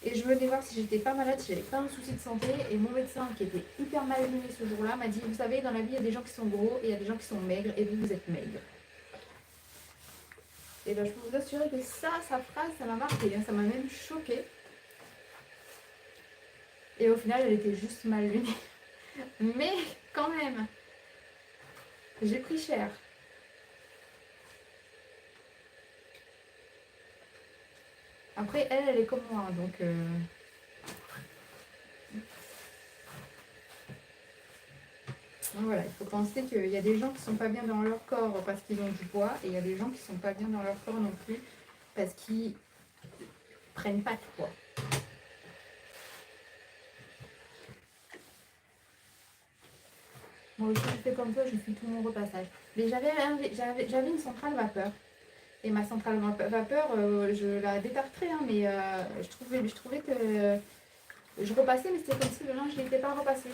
Et je venais voir si j'étais pas malade, si j'avais pas un souci de santé. Et mon médecin, qui était hyper mal luné ce jour-là, m'a dit, vous savez, dans la vie, il y a des gens qui sont gros et il y a des gens qui sont maigres. Et vous êtes maigre. Et bien, je peux vous assurer que sa phrase, ça m'a marqué. Hein, ça m'a même choquée. Et au final, elle était juste mal lunée. Mais quand même, j'ai pris cher. Après, elle est comme moi. Donc voilà, il faut penser qu'il y a des gens qui sont pas bien dans leur corps parce qu'ils ont du poids. Et il y a des gens qui sont pas bien dans leur corps non plus parce qu'ils prennent pas de poids. Moi aussi, je fais comme toi, je fais tout mon repassage. Mais j'avais une centrale vapeur. Et ma centrale vapeur, je la détartrais, hein, mais je trouvais que je repassais, mais c'était comme si le linge n'était pas repassé.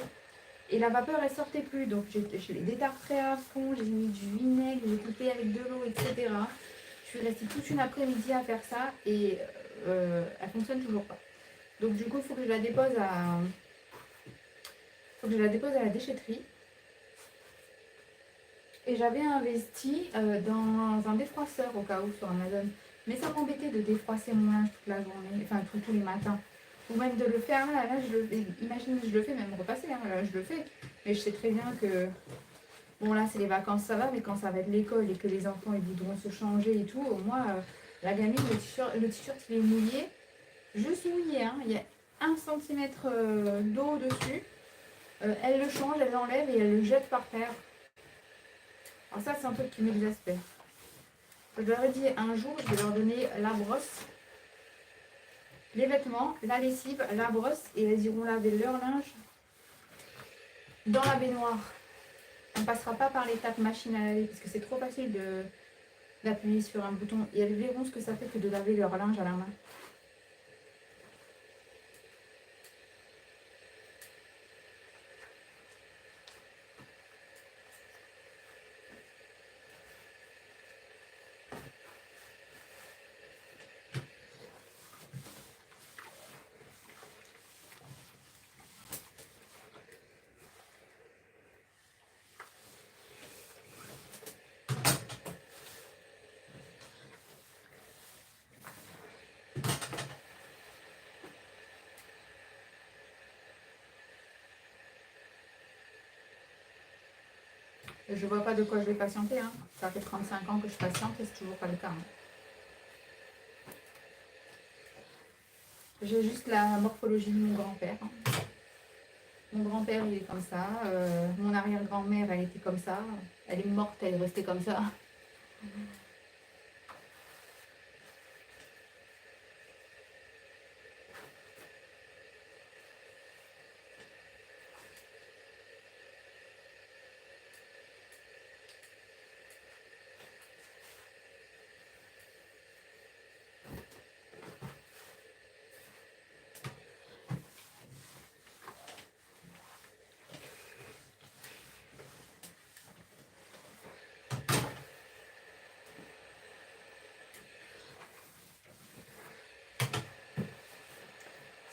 Et la vapeur, elle sortait plus. Donc, je l'ai détartrée à fond, j'ai mis du vinaigre, j'ai coupé avec de l'eau, etc. Je suis restée toute une après-midi à faire ça et elle fonctionne toujours pas. Donc, du coup, il faut que je la dépose à la déchetterie. Et j'avais investi dans un défroisseur au cas où sur Amazon. Mais ça m'embêtait de défroisser mon linge toute la journée, enfin tous les matins. Ou même de le faire là, imagine, je le fais, même repasser, hein, là, je le fais. Mais je sais très bien que, bon là c'est les vacances, ça va, mais quand ça va être l'école et que les enfants ils voudront se changer et tout, moi, la gamine, le t-shirt il est mouillé, juste mouillé, hein, il y a 1 cm d'eau dessus. Elle le change, elle l'enlève et elle le jette par terre. Alors ça, c'est un truc qui m'exaspère. Je leur ai dit un jour, je vais leur donner la brosse, les vêtements, la lessive, la brosse, et elles iront laver leur linge dans la baignoire. On ne passera pas par l'étape machine à laver, parce que c'est trop facile d'appuyer sur un bouton. Et elles verront ce que ça fait que de laver leur linge à la main. Je vois pas de quoi je vais patienter. Hein. Ça fait 35 ans que je patiente et c'est toujours pas le cas. Hein. J'ai juste la morphologie de mon grand-père. Hein. Mon grand-père, il est comme ça. Mon arrière-grand-mère, elle était comme ça. Elle est morte, elle est restée comme ça.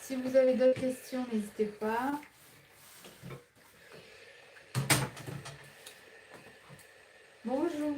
Si vous avez d'autres questions, n'hésitez pas. Bonjour.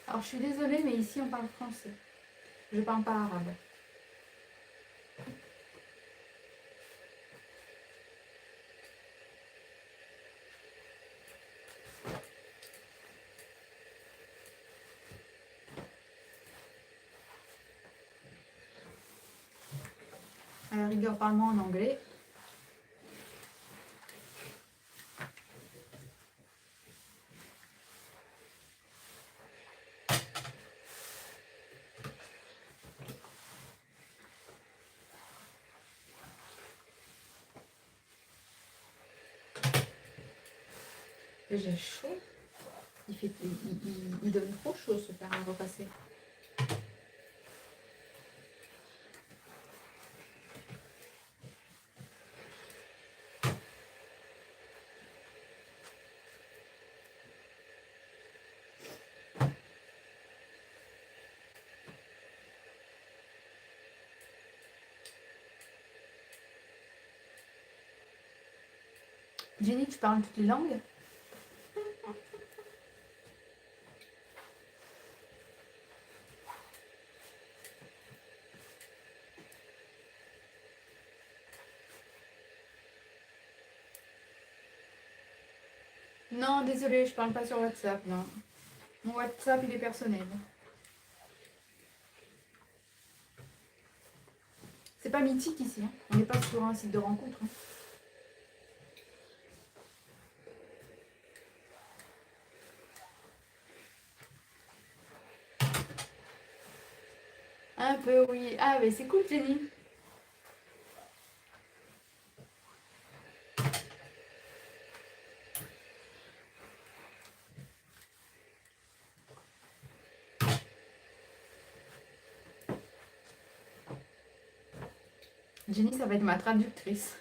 Alors, je suis désolée, mais ici, on parle français. Je parle pas arabe. À la rigueur, parle-moi en anglais. J'ai chaud. Il donne trop chaud se faire un repasser. Jenny, tu parles toutes les langues? Non, désolée, je parle pas sur WhatsApp, non. Mon WhatsApp, il est personnel. C'est pas mythique ici, hein. On n'est pas sur un site de rencontre. Hein. Un peu, oui. Ah, mais c'est cool, Jenny. Jenny, ça va être ma traductrice.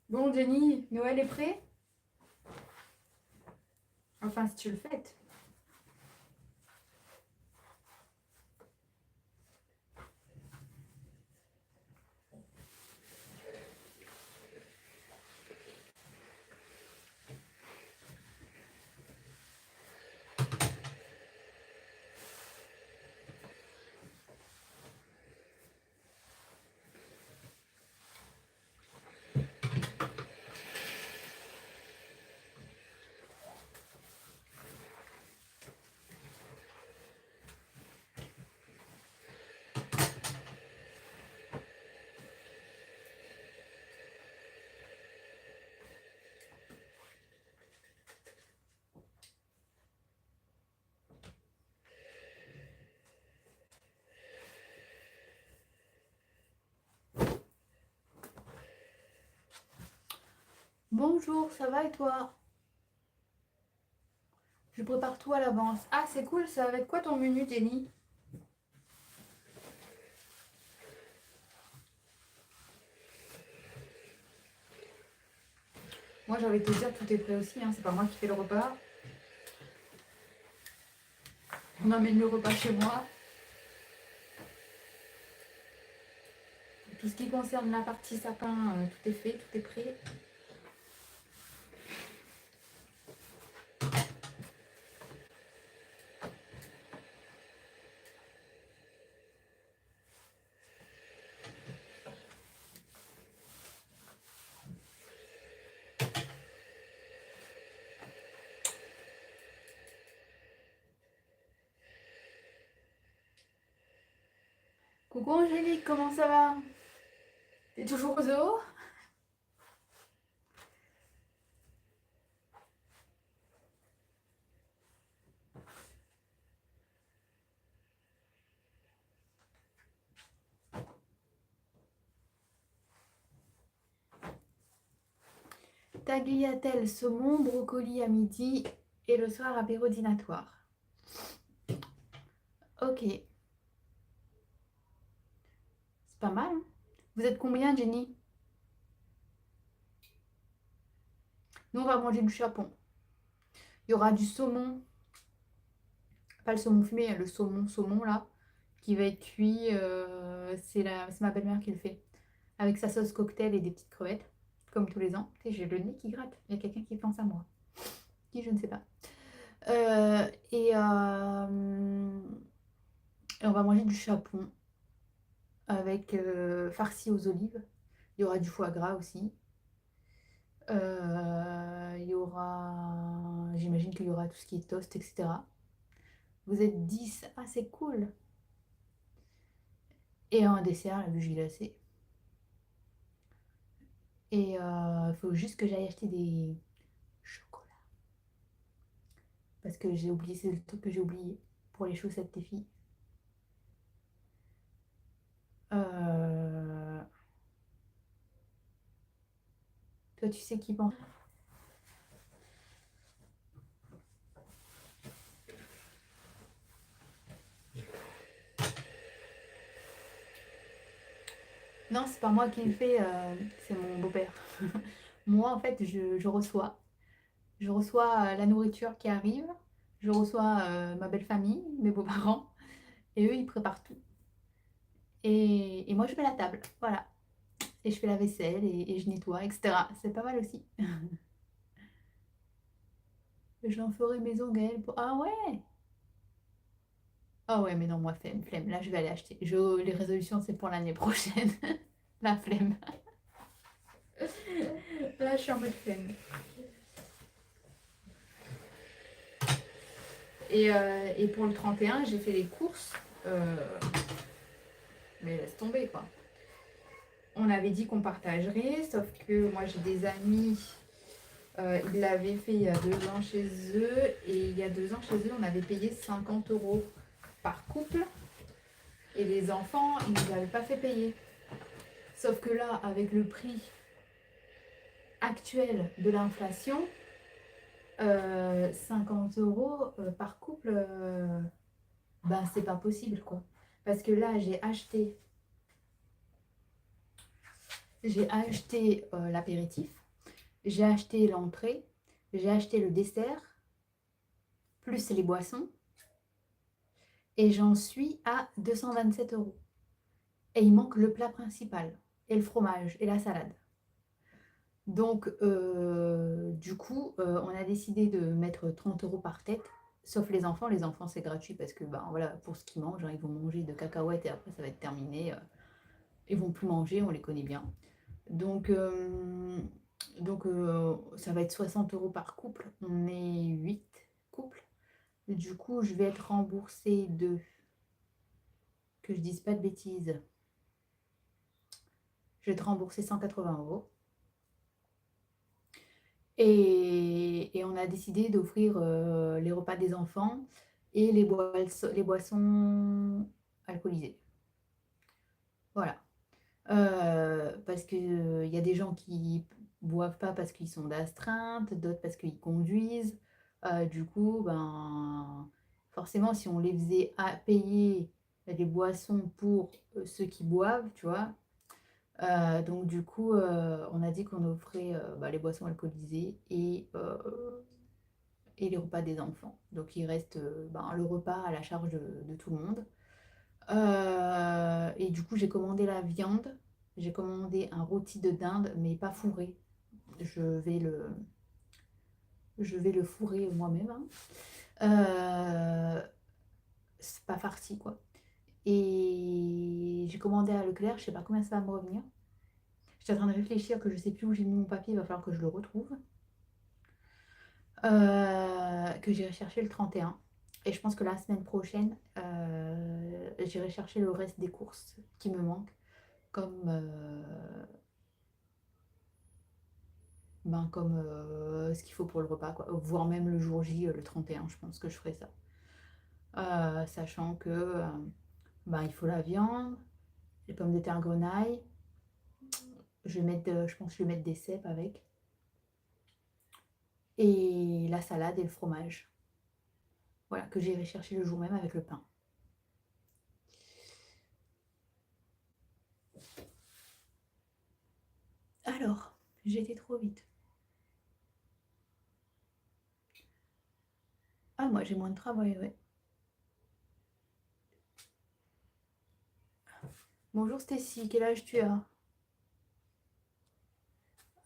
Bon, Jenny, Noël est prêt? Enfin, si tu le fêtes. Bonjour, ça va et toi? Je prépare tout à l'avance. Ah, c'est cool, ça va être quoi ton menu, Jenny? Moi, j'ai envie de te dire, tout est prêt aussi, hein. C'est pas moi qui fais le repas. On emmène le repas chez moi. Tout ce qui concerne la partie sapin, tout est fait, tout est prêt. Coucou Angélique, comment ça va? T'es toujours au zoo? Tagliatelle, saumon, brocoli à midi et le soir apéro dînatoire. Ok, c'est pas mal, hein. Vous êtes combien, Jenny? Nous, on va manger du chapon. Il y aura du saumon, pas le saumon fumé, le saumon là, qui va être cuit. C'est ma belle-mère qui le fait. Avec sa sauce cocktail et des petites crevettes, comme tous les ans. Tu sais, j'ai le nez qui gratte. Il y a quelqu'un qui pense à moi. Qui, je ne sais pas. Euh, et, euh, et on va manger du chapon avec farci aux olives. Il y aura du foie gras aussi. Il y aura, j'imagine qu'il y aura tout ce qui est toast, etc. Vous êtes 10. Ah, c'est cool. Et un dessert, la bûche glacée. Et il faut juste que j'aille acheter des chocolats. Parce que j'ai oublié, c'est le truc que j'ai oublié pour les chaussettes des filles. Euh, Toi, tu sais qui pense. Non, c'est pas moi qui le fais, c'est mon beau-père. Moi, en fait, je reçois. Je reçois la nourriture qui arrive. Je reçois ma belle famille, mes beaux-parents. Et eux, ils préparent tout. Et moi, je fais la table. Voilà. Et je fais la vaisselle et je nettoie, etc. C'est pas mal aussi. J'en ferai maison, Gaëlle. Ah ouais! Ah ouais, mais non, moi, flemme, flemme. Là, je vais aller acheter. Les résolutions, c'est pour l'année prochaine. La flemme. Là, je suis en mode flemme. Et pour le 31, j'ai fait les courses. euh, mais laisse tomber, quoi. On avait dit qu'on partagerait, sauf que moi, j'ai des amis. Ils l'avaient fait il y a 2 ans chez eux. Et il y a 2 ans chez eux, on avait payé 50 euros par couple. Et les enfants, ils ne nous avaient pas fait payer. Sauf que là, avec le prix actuel de l'inflation, 50 euros par couple, ben c'est pas possible quoi. Parce que là, j'ai acheté l'apéritif, j'ai acheté l'entrée, j'ai acheté le dessert, plus les boissons, et j'en suis à 227 euros. Et il manque le plat principal, et le fromage, et la salade. Donc, du coup, on a décidé de mettre 30 euros par tête, sauf les enfants. Les enfants, c'est gratuit parce que, ben voilà, pour ce qu'ils mangent, hein, ils vont manger de cacahuètes et après, ça va être terminé. Ils vont plus manger, on les connaît bien. Donc, ça va être 60 euros par couple. On est 8 couples. Du coup, je vais être remboursée que je dise pas de bêtises, je vais être remboursée 180 euros. Et on a décidé d'offrir les repas des enfants et les boissons alcoolisées. Voilà. Parce qu'il y a des gens qui boivent pas parce qu'ils sont d'astreinte, d'autres parce qu'ils conduisent. Du coup, ben, forcément, si on les faisait payer des boissons pour ceux qui boivent, tu vois. Donc du coup, on a dit qu'on offrait les boissons alcoolisées et les repas des enfants. Donc il reste le repas à la charge de tout le monde. Et du coup, j'ai commandé la viande. J'ai commandé un rôti de dinde, mais pas fourré. Je vais le, je vais le fourrer moi-même, hein. C'est pas farci, quoi. Et j'ai commandé à Leclerc, je sais pas combien ça va me revenir. J'étais en train de réfléchir que je sais plus où j'ai mis mon papier, il va falloir que je le retrouve. Que j'irai chercher le 31. Et je pense que la semaine prochaine, j'irai chercher le reste des courses qui me manquent, comme, ce qu'il faut pour le repas, quoi. Voire même le jour J, le 31, je pense que je ferai ça. Sachant que il faut la viande, les pommes de terre grenaille. Je pense que je vais mettre des cèpes avec. Et la salade et le fromage. Voilà, que j'irai chercher le jour même avec le pain. Alors, j'ai été trop vite. Ah, moi j'ai moins de travail, ouais. Bonjour Stécie, quel âge tu as?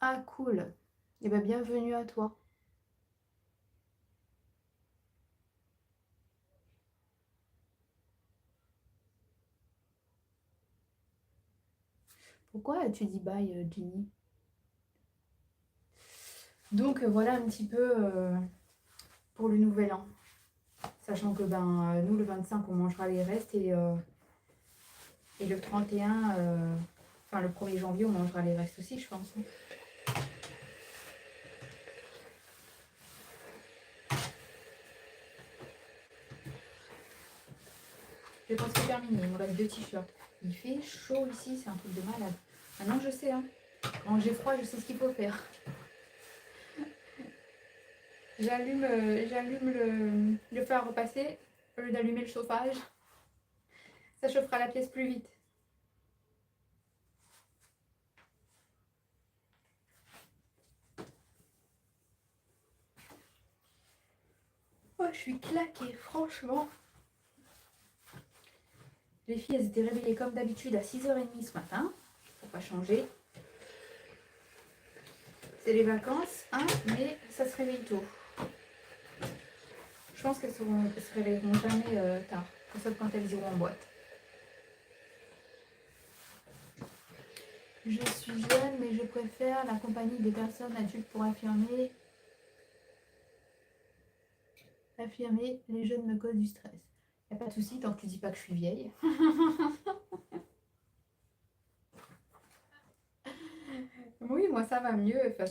Ah, cool. Eh bien, bienvenue à toi. Pourquoi tu dis bye, Ginny? Donc, voilà un petit peu pour le nouvel an. Sachant que nous, le 25, on mangera les restes et le 31, enfin le 1er janvier, on mangera les restes aussi, je pense. J'ai presque terminé, il me reste 2 t-shirts. Il fait chaud ici, c'est un truc de malade. Maintenant, je sais, hein. Quand j'ai froid, je sais ce qu'il faut faire. J'allume le fer à repasser au lieu d'allumer le chauffage. Ça chauffera la pièce plus vite. Oh, je suis claquée, franchement. Les filles, elles étaient réveillées comme d'habitude à 6h30 ce matin. Faut pas changer. C'est les vacances, hein, mais ça se réveille tôt. Je pense qu'elles se réveilleront jamais tard, sauf quand elles iront en boîte. Je suis jeune, mais je préfère la compagnie des personnes adultes pour affirmer les jeunes me causent du stress. Y a pas de souci tant que tu dis pas que je suis vieille. Oui, moi ça va mieux. Enfin,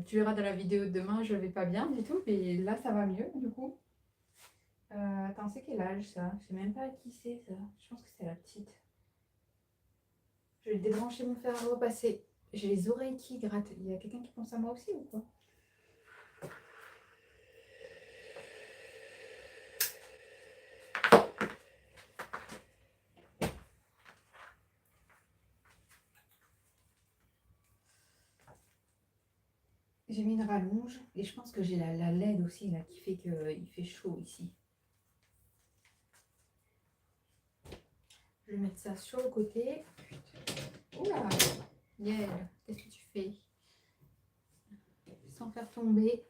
tu verras dans la vidéo de demain, je vais pas bien du tout, mais là ça va mieux du coup. Attends, c'est quel âge ça? Je sais même pas à qui c'est ça. Je pense que c'est la petite. Je vais débrancher mon fer à repasser. J'ai les oreilles qui grattent. Il y a quelqu'un qui pense à moi aussi ou quoi? J'ai mis une rallonge et je pense que j'ai la LED aussi là qui fait qu'il fait chaud ici. Je vais mettre ça sur le côté. Oula, Yael, qu'est-ce que tu fais? Sans faire tomber.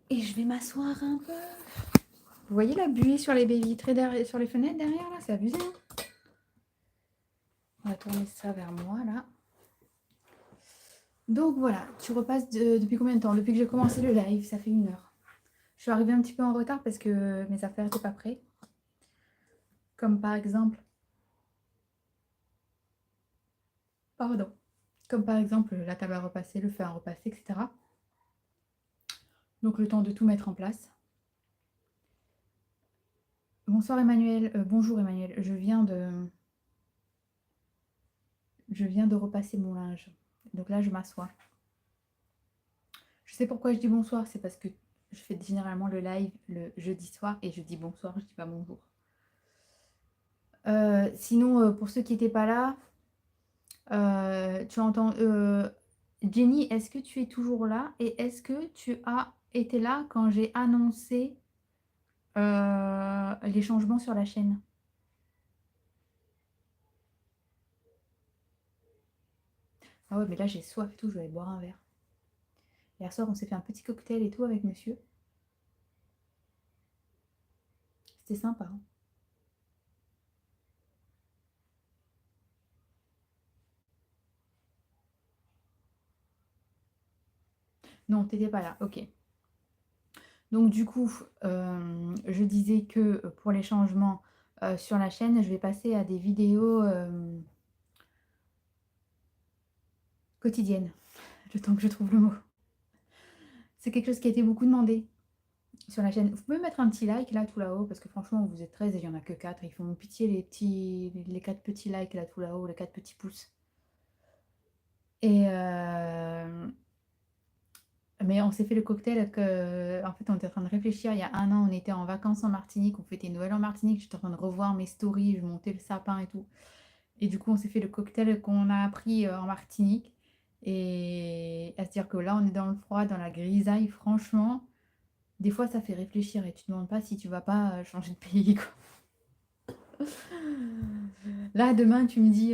Et je vais m'asseoir un peu. Vous voyez la buée sur les baies vitrées derrière, sur les fenêtres derrière là? C'est abusé, hein? On va tourner ça vers moi là. Donc voilà, tu repasses depuis combien de temps? Depuis que j'ai commencé le live, ça fait 1 heure. Je suis arrivée un petit peu en retard parce que mes affaires n'étaient pas prêtes. Comme par exemple... Pardon. Comme par exemple la table à repasser, le fer à repasser, etc. Donc le temps de tout mettre en place. Bonsoir Emmanuel. Bonjour Emmanuel. Je viens de repasser mon linge. Donc là, je m'assois. Je sais pourquoi je dis bonsoir, c'est parce que je fais généralement le live le jeudi soir et je dis bonsoir, je dis pas bonjour. Sinon, pour ceux qui n'étaient pas là, tu entends... Jenny, est-ce que tu es toujours là? Et est-ce que tu as été là quand j'ai annoncé les changements sur la chaîne? Ah ouais, mais là j'ai soif et tout, je vais aller boire un verre. Hier soir, on s'est fait un petit cocktail et tout avec monsieur. C'était sympa, hein. Non, t'étais pas là, ok. Donc du coup, je disais que pour les changements sur la chaîne, je vais passer à des vidéos quotidiennes, le temps que je trouve le mot. C'est quelque chose qui a été beaucoup demandé sur la chaîne. Vous pouvez mettre un petit like là tout là-haut, parce que franchement, vous êtes 13 et il n'y en a que 4. Ils font pitié les 4 petits likes là tout là-haut, les 4 petits pouces. Et mais on s'est fait le cocktail que, en fait, on était en train de réfléchir. Il y a un an, on était en vacances en Martinique, on fêtait Noël en Martinique. J'étais en train de revoir mes stories, je montais le sapin et tout. Et du coup, on s'est fait le cocktail qu'on a appris en Martinique. Et à se dire que là, on est dans le froid, dans la grisaille, franchement, des fois, ça fait réfléchir et tu te demandes pas si tu vas pas changer de pays, quoi. Là, demain, tu me dis,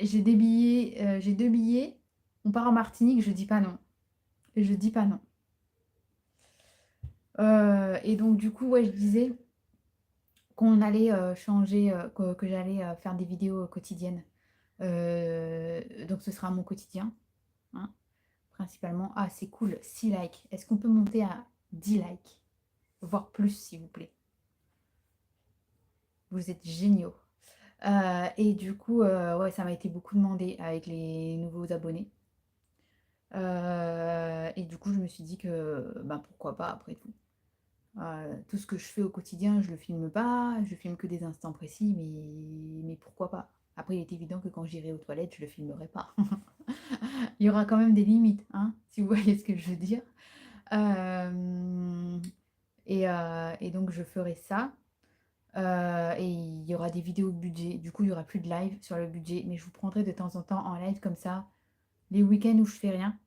j'ai des billets, j'ai 2 billets, on part en Martinique, je dis pas non. Je dis pas non. Et donc, du coup, ouais, je disais qu'on allait changer, que j'allais faire des vidéos quotidiennes. Donc, ce sera mon quotidien, hein, principalement. Ah, c'est cool, 6 likes. Est-ce qu'on peut monter à 10 likes? Voire plus, s'il vous plaît. Vous êtes géniaux. Et du coup, ouais, ça m'a été beaucoup demandé avec les nouveaux abonnés. Et du coup, je me suis dit que, ben, pourquoi pas, après tout. Tout ce que je fais au quotidien, je le filme pas, je filme que des instants précis, mais pourquoi pas? Après, il est évident que quand j'irai aux toilettes, je le filmerai pas. Il y aura quand même des limites, hein, si vous voyez ce que je veux dire. Euh, et donc, je ferai ça. Et il y aura des vidéos budget. Du coup, il y aura plus de live sur le budget, mais je vous prendrai de temps en temps en live comme ça, les week-ends où je fais rien,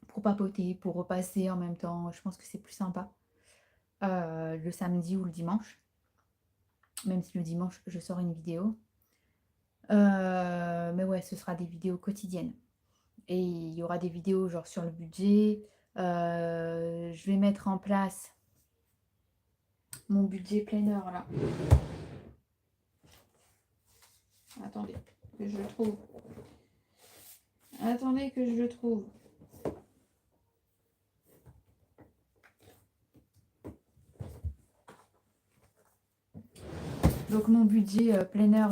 pour papoter, pour repasser en même temps. Je pense que c'est plus sympa. Le samedi ou le dimanche, même si le dimanche je sors une vidéo. Mais ouais, ce sera des vidéos quotidiennes. Et il y aura des vidéos genre sur le budget. Je vais mettre en place mon budget planner là. Attendez, que je le trouve. Attendez que je le trouve. Donc mon budget planner,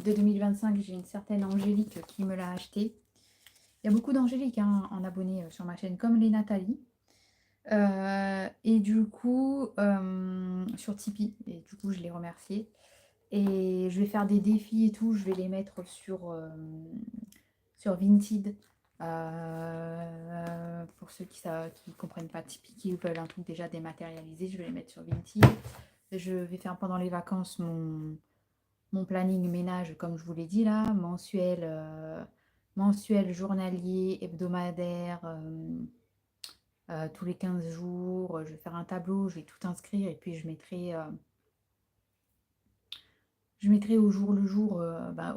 de 2025, j'ai une certaine Angélique qui me l'a acheté. Il y a beaucoup d'Angélique hein, en abonnés sur ma chaîne, comme les Nathalie. Et du coup, sur Tipeee, et du coup, je les remercie. Et je vais faire des défis et tout, je vais les mettre sur Vinted. Pour ceux qui ne comprennent pas Tipeee, qui veulent un truc déjà dématérialisé, je vais les mettre sur Vinted. Je vais faire pendant les vacances mon planning ménage, comme je vous l'ai dit là, mensuel, journalier, hebdomadaire. Tous les 15 jours, je vais faire un tableau, je vais tout inscrire et puis je mettrai au jour le jour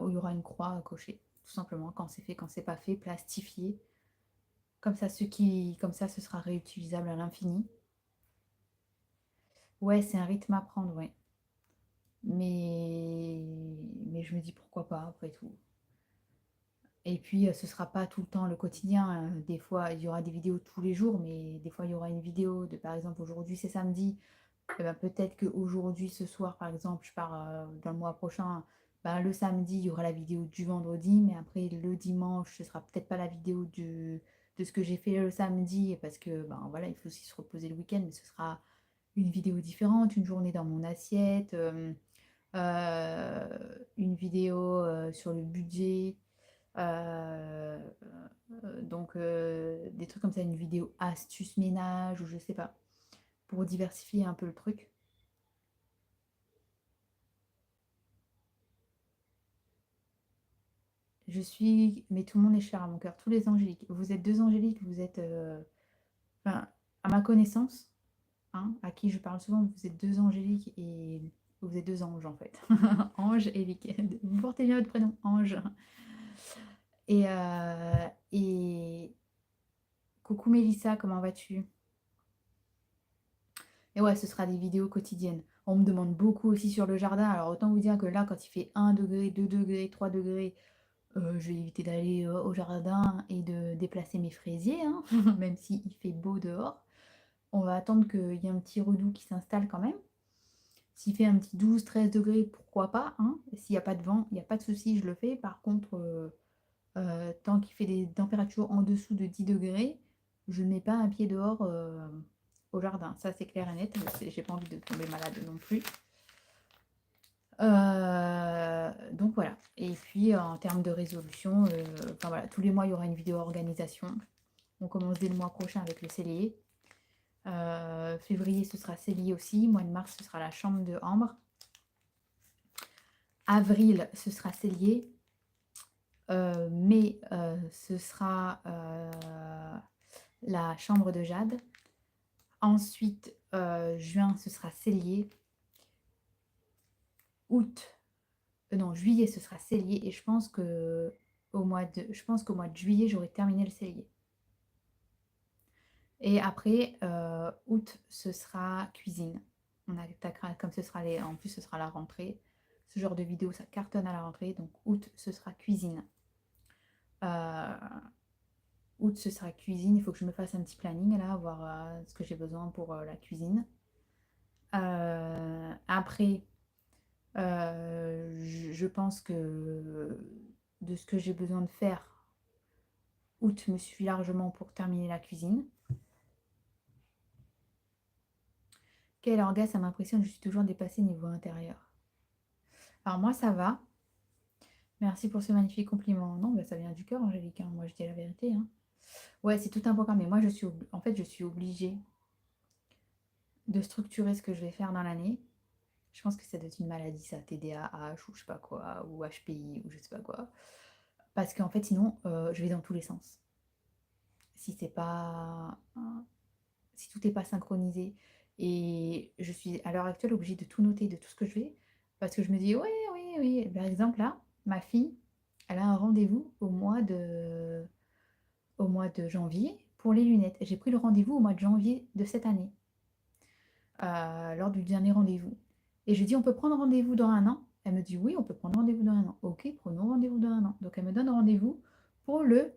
où il y aura une croix à cocher, tout simplement, quand c'est fait, quand c'est pas fait, plastifié. Comme ça, ce sera réutilisable à l'infini. Ouais, c'est un rythme à prendre, ouais. Mais je me dis pourquoi pas, après tout. Et puis, ce sera pas tout le temps le quotidien, hein. Des fois, il y aura des vidéos tous les jours, mais des fois, il y aura une vidéo de, par exemple, aujourd'hui, c'est samedi. Eh ben, peut-être qu'aujourd'hui, ce soir, par exemple, je pars dans le mois prochain. Ben, le samedi, il y aura la vidéo du vendredi, mais après, le dimanche, ce sera peut-être pas la vidéo de ce que j'ai fait le samedi, parce que ben, voilà, il faut aussi se reposer le week-end, mais ce sera une vidéo différente, une journée dans mon assiette, une vidéo sur le budget, euh, donc des trucs comme ça, une vidéo astuce ménage ou je sais pas, pour diversifier un peu le truc. Mais tout le monde est cher à mon cœur, tous les angéliques. Vous êtes deux angéliques, vous êtes, enfin, à ma connaissance, hein, à qui je parle souvent, vous êtes deux angéliques et vous êtes deux anges en fait. Ange et Lick. Vous portez bien votre prénom, Ange. Et coucou Mélissa, comment vas-tu? Et ouais, ce sera des vidéos quotidiennes. On me demande beaucoup aussi sur le jardin. Alors autant vous dire que là, quand il fait 1 degré, 2 degrés, 3 degrés, je vais éviter d'aller au jardin et de déplacer mes fraisiers, hein, même s'il fait beau dehors. On va attendre qu'il y ait un petit redoux qui s'installe quand même. S'il fait un petit 12, 13 degrés, pourquoi pas, hein. S'il n'y a pas de vent, il n'y a pas de souci, je le fais. Par contre, tant qu'il fait des températures en dessous de 10 degrés, je ne mets pas un pied dehors au jardin. Ça, c'est clair et net. J'ai pas envie de tomber malade non plus. Donc voilà. Et puis en termes de résolution, enfin voilà, tous les mois il y aura une vidéo organisation. On commence dès le mois prochain avec le cellier. Février ce sera cellier aussi. Mois de mars ce sera la chambre de Ambre. Avril ce sera cellier. Mai ce sera la chambre de Jade. Ensuite juin ce sera cellier. Août non, juillet, ce sera cellier et je pense que qu'au mois de juillet, j'aurai terminé le cellier. Et après, août, ce sera cuisine. On attaquera, comme ce sera en plus, ce sera la rentrée. Ce genre de vidéo, ça cartonne à la rentrée. Donc, août, ce sera cuisine. Euh, août, ce sera cuisine. Il faut que je me fasse un petit planning là, voir ce que j'ai besoin pour la cuisine. Après, je pense que de ce que j'ai besoin de faire, août me suffit largement pour terminer la cuisine. Quel orgasme, ça m'impressionne, je suis toujours dépassée niveau intérieur. Alors moi, ça va. Merci pour ce magnifique compliment. Non, bah, ça vient du cœur, Angélique, hein. Moi, je dis la vérité, hein. Ouais, c'est tout un programme. Mais moi, en fait, je suis obligée de structurer ce que je vais faire dans l'année. Je pense que ça doit être une maladie, ça, TDAH ou je sais pas quoi, ou HPI ou je sais pas quoi. Parce qu'en fait, sinon, je vais dans tous les sens. Si c'est pas... Si tout n'est pas synchronisé. Et je suis à l'heure actuelle obligée de tout noter, de tout ce que je fais. Parce que je me dis, oui, oui, oui. Par exemple, là, ma fille, elle a un rendez-vous au mois de janvier pour les lunettes. J'ai pris le rendez-vous au mois de janvier de cette année, lors du dernier rendez-vous. Et je dis, on peut prendre rendez-vous dans un an. Elle me dit, oui, on peut prendre rendez-vous dans un an. Ok, prenons rendez-vous dans un an. Donc elle me donne rendez-vous pour le...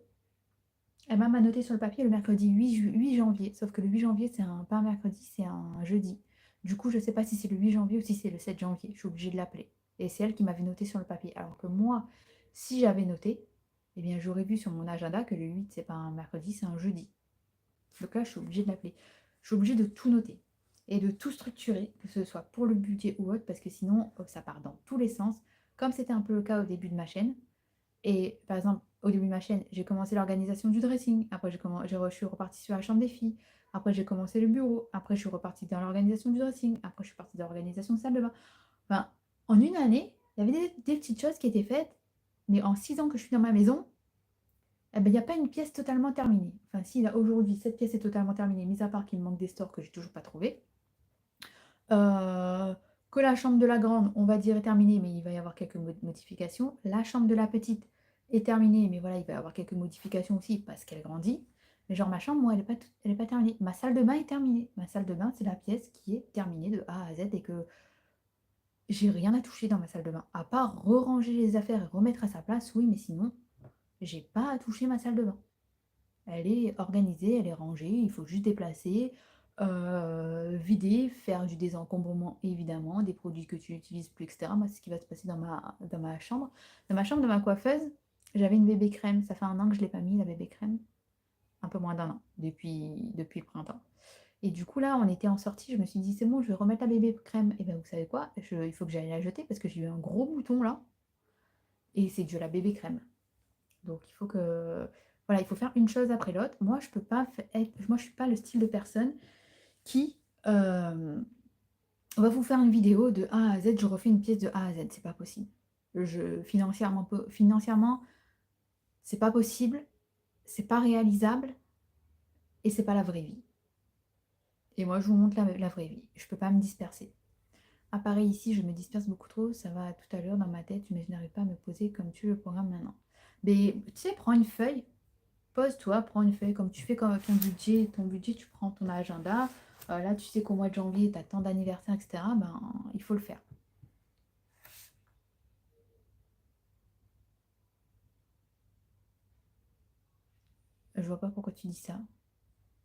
Elle m'a noté sur le papier le mercredi 8 janvier. Sauf que le 8 janvier, c'est pas un mercredi, c'est un jeudi. Du coup, je ne sais pas si c'est le 8 janvier ou si c'est le 7 janvier. Je suis obligée de l'appeler. Et c'est elle qui m'avait noté sur le papier. Alors que moi, si j'avais noté, eh bien, j'aurais vu sur mon agenda que le 8, c'est pas un mercredi, c'est un jeudi. Donc là, je suis obligée de l'appeler. Je suis obligée de tout noter et de tout structurer, que ce soit pour le budget ou autre, parce que sinon, ça part dans tous les sens, comme c'était un peu le cas au début de ma chaîne. Et par exemple, au début de ma chaîne, j'ai commencé l'organisation du dressing. Après, je suis repartie sur la chambre des filles. Après, j'ai commencé le bureau. Après, je suis repartie dans l'organisation du dressing. Après, je suis partie dans l'organisation de salle de bain. Enfin, en une année, il y avait des petites choses qui étaient faites. Mais en 6 ans que je suis dans ma maison, eh ben, il n'y a pas une pièce totalement terminée. Enfin, si, là, aujourd'hui, cette pièce est totalement terminée, mis à part qu'il me manque des stores que j'ai toujours pas trouvé. Euh, que la chambre de la grande, on va dire, est terminée, mais il va y avoir quelques modifications. La chambre de la petite est terminée, mais voilà, il va y avoir quelques modifications aussi parce qu'elle grandit. Mais genre, ma chambre, moi, elle est pas terminée. Ma salle de bain est terminée. Ma salle de bain, c'est la pièce qui est terminée de A à Z et que j'ai rien à toucher dans ma salle de bain. À part re-ranger les affaires et remettre à sa place, oui, mais sinon, j'ai pas à toucher ma salle de bain. Elle est organisée, elle est rangée, il faut juste déplacer, vider, faire du désencombrement évidemment, des produits que tu n'utilises plus, etc. Moi, c'est ce qui va se passer dans ma chambre. Dans ma chambre, de ma coiffeuse, j'avais une bébé crème. Ça fait un an que je ne l'ai pas mis, la bébé crème. Un peu moins d'un an, depuis le printemps. Et du coup, là, on était en sortie, je me suis dit: «C'est bon, je vais remettre la bébé crème» et ben, vous savez quoi? Il faut que j'aille la jeter parce que j'ai eu un gros bouton là et c'est de la bébé crème. Donc il faut que voilà, il faut faire une chose après l'autre. Moi, je peux pas fai être moi, je suis pas le style de personne qui, va vous faire une vidéo de A à Z, je refais une pièce de A à Z, c'est pas possible. Financièrement, c'est pas possible, c'est pas réalisable et c'est pas la vraie vie. Et moi, je vous montre la vraie vie. Je peux pas me disperser. Ah pareil ici, je me disperse beaucoup trop, ça va tout à l'heure dans ma tête, mais je n'arrive pas à me poser comme tu le programme maintenant. Mais tu sais, prends une feuille, pose-toi, prends une feuille comme tu fais comme ton budget, tu prends ton agenda. Là, tu sais qu'au mois de janvier, tu as tant d'anniversaires, etc. Ben, il faut le faire. Je vois pas pourquoi tu dis ça.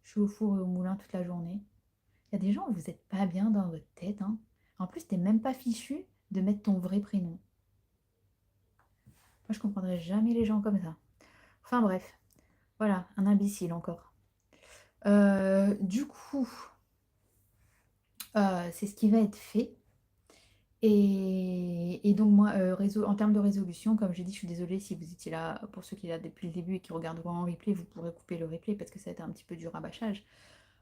Je suis au four et au moulin toute la journée. Il y a des gens où vous n'êtes pas bien dans votre tête, hein. En plus, t'es même pas fichu de mettre ton vrai prénom. Moi, je comprendrais jamais les gens comme ça. Enfin bref, voilà, un imbécile encore. Du coup, c'est ce qui va être fait. Et donc moi, en termes de résolution, comme j'ai dit, je suis désolée si vous étiez là, pour ceux qui sont là depuis le début et qui regarderont en replay, vous pourrez couper le replay parce que ça va être un petit peu du rabâchage.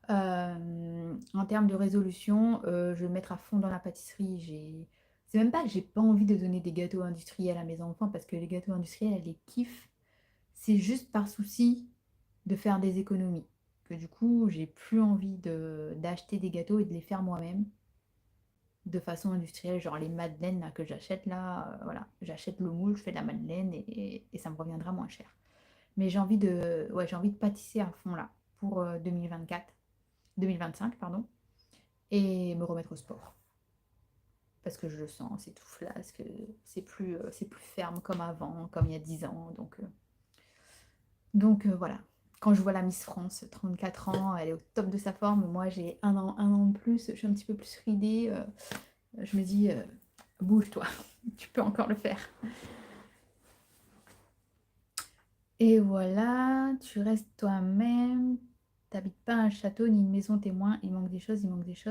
En termes de résolution, je vais me mettre à fond dans la pâtisserie. C'est même pas que j'ai pas envie de donner des gâteaux industriels à mes enfants parce que les gâteaux industriels, elles les kiffent. C'est juste par souci de faire des économies. Que du coup, j'ai plus envie d'acheter des gâteaux et de les faire moi-même de façon industrielle, genre les madeleines là, que j'achète là, voilà, j'achète le moule, je fais de la madeleine et ça me reviendra moins cher. Mais ouais, j'ai envie de pâtisser à fond là pour 2025, pardon, et me remettre au sport. Parce que je le sens, c'est tout flasque, c'est plus ferme comme avant, comme il y a 10 ans. Donc voilà. Quand je vois la Miss France, 34 ans, elle est au top de sa forme. Moi, j'ai un an de plus, je suis un petit peu plus ridée. Je me dis, bouge-toi, tu peux encore le faire. Et voilà, tu restes toi-même. T'habites pas un château ni une maison témoin. Il manque des choses,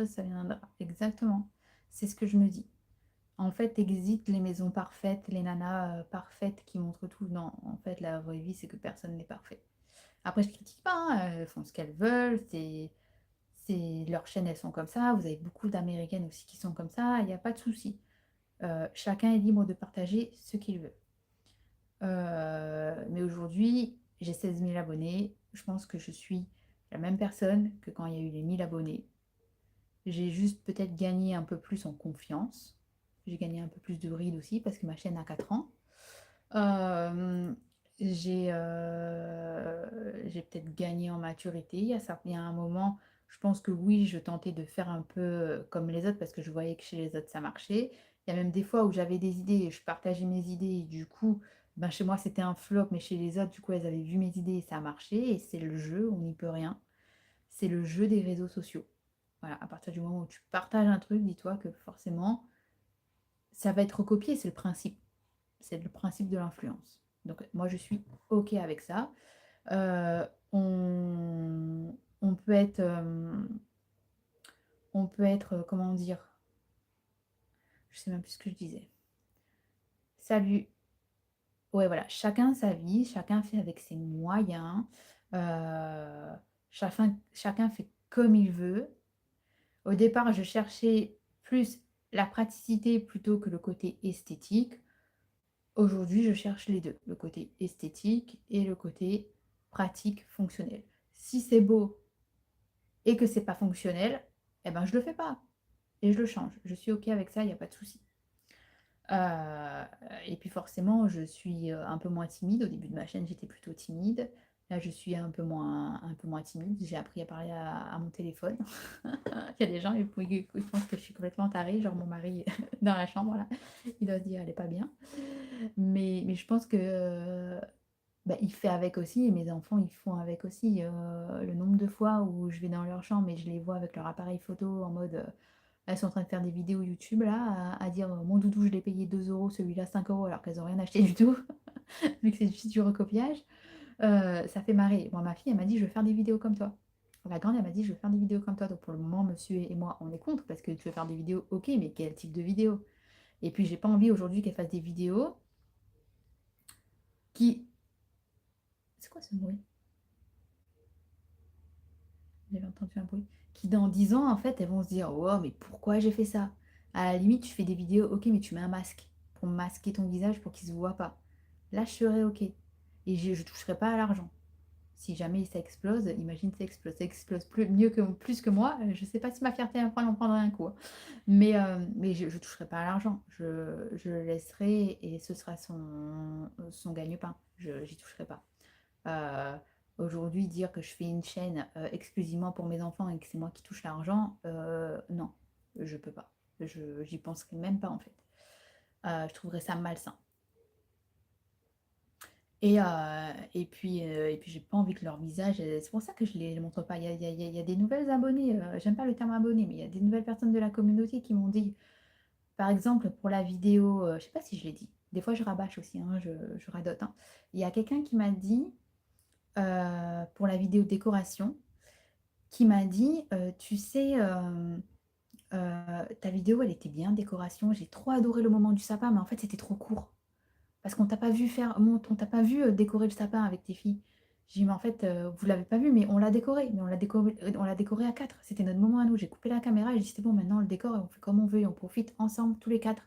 ça viendra. Exactement. C'est ce que je me dis. En fait, existe les maisons parfaites, les nanas parfaites qui montrent tout. Non, en fait, la vraie vie, c'est que personne n'est parfait. Après, je critique pas, hein, elles font ce qu'elles veulent. Leurs chaînes, elles sont comme ça. Vous avez beaucoup d'Américaines aussi qui sont comme ça. Il n'y a pas de souci. Chacun est libre de partager ce qu'il veut. Mais aujourd'hui, j'ai 16 000 abonnés. Je pense que je suis la même personne que quand il y a eu les 1000 abonnés. J'ai juste peut-être gagné un peu plus en confiance. J'ai gagné un peu plus de rides aussi parce que ma chaîne a 4 ans. Euh, j'ai peut-être gagné en maturité. Il y a un moment, je pense que oui, je tentais de faire un peu comme les autres parce que je voyais que chez les autres ça marchait. Il y a même des fois où j'avais des idées et je partageais mes idées et du coup, ben, chez moi c'était un flop, mais chez les autres, du coup, elles avaient vu mes idées et ça a marché. Et c'est le jeu, on n'y peut rien. C'est le jeu des réseaux sociaux. Voilà, à partir du moment où tu partages un truc, dis-toi que forcément, ça va être recopié, c'est le principe. C'est le principe de l'influence. Donc moi, je suis OK avec ça. Euh, on peut être, comment dire, je sais même plus ce que je disais. Salut. Ouais, voilà, chacun sa vie, chacun fait avec ses moyens, euh, chacun fait comme il veut. Au départ, je cherchais plus la praticité plutôt que le côté esthétique. Aujourd'hui, je cherche les deux, le côté esthétique et le côté pratique, fonctionnel. Si c'est beau et que c'est pas fonctionnel, eh ben je le fais pas et je le change. Je suis OK avec ça, il n'y a pas de souci. Euh, et puis forcément, je suis un peu moins timide. Au début de ma chaîne, j'étais plutôt timide. Là, je suis un peu moins timide. J'ai appris à parler à mon téléphone. Il y a des gens, ils pensent que je suis complètement tarée, genre mon mari dans la chambre, là. Il doit se dire, elle est pas bien. Mais je pense que bah, il fait avec aussi, et mes enfants, ils font avec aussi. Le nombre de fois où je vais dans leur chambre et je les vois avec leur appareil photo en mode elles sont en train de faire des vidéos YouTube là, à dire mon doudou, je l'ai payé 2 euros, celui-là 5 euros, alors qu'elles n'ont rien acheté du tout, vu que c'est juste du recopiage. Ça fait marrer. Moi, ma fille, elle m'a dit, je veux faire des vidéos comme toi. La grande, elle m'a dit, je veux faire des vidéos comme toi. Donc pour le moment, monsieur et moi, on est contre parce que tu veux faire des vidéos, ok, mais quel type de vidéo? Et puis j'ai pas envie aujourd'hui qu'elle fasse des vidéos qui... C'est quoi ce bruit? J'avais entendu un bruit. Qui dans 10 ans, en fait, elles vont se dire, oh, mais pourquoi j'ai fait ça? À la limite, tu fais des vidéos, ok, mais tu mets un masque pour masquer ton visage pour qu'il se voit pas. Là, je serais ok. Et je toucherai pas à l'argent. Si jamais ça explose, imagine ça explose plus que moi. Je sais pas si ma fierté en prendrait un coup, hein. Mais je ne toucherai pas à l'argent. Je le laisserai et ce sera son gagne-pain. J'y toucherai pas. Euh, Aujourd'hui, dire que je fais une chaîne exclusivement pour mes enfants et que c'est moi qui touche l'argent, non, je peux pas. J'y penserai même pas en fait. Je trouverais ça malsain. Et puis j'ai pas envie que leur visage, c'est pour ça que je les montre pas. Il y a des nouvelles abonnées, j'aime pas le terme abonné, mais il y a des nouvelles personnes de la communauté qui m'ont dit, par exemple, pour la vidéo, je sais pas si je l'ai dit, des fois je rabâche aussi, hein, je radote, hein. Il y a quelqu'un qui m'a dit, pour la vidéo décoration, qui m'a dit, tu sais, ta vidéo, elle était bien, décoration, j'ai trop adoré le moment du sapin, mais en fait c'était trop court. Parce qu'on t'a pas vu faire, on t'a pas vu décorer le sapin avec tes filles. J'ai dit, mais en fait, vous l'avez pas vu, mais on l'a décoré. Mais on l'a décoré à quatre. C'était notre moment à nous. J'ai coupé la caméra et j'ai dit, c'est bon, maintenant on le décore et on fait comme on veut et on profite ensemble, tous les quatre.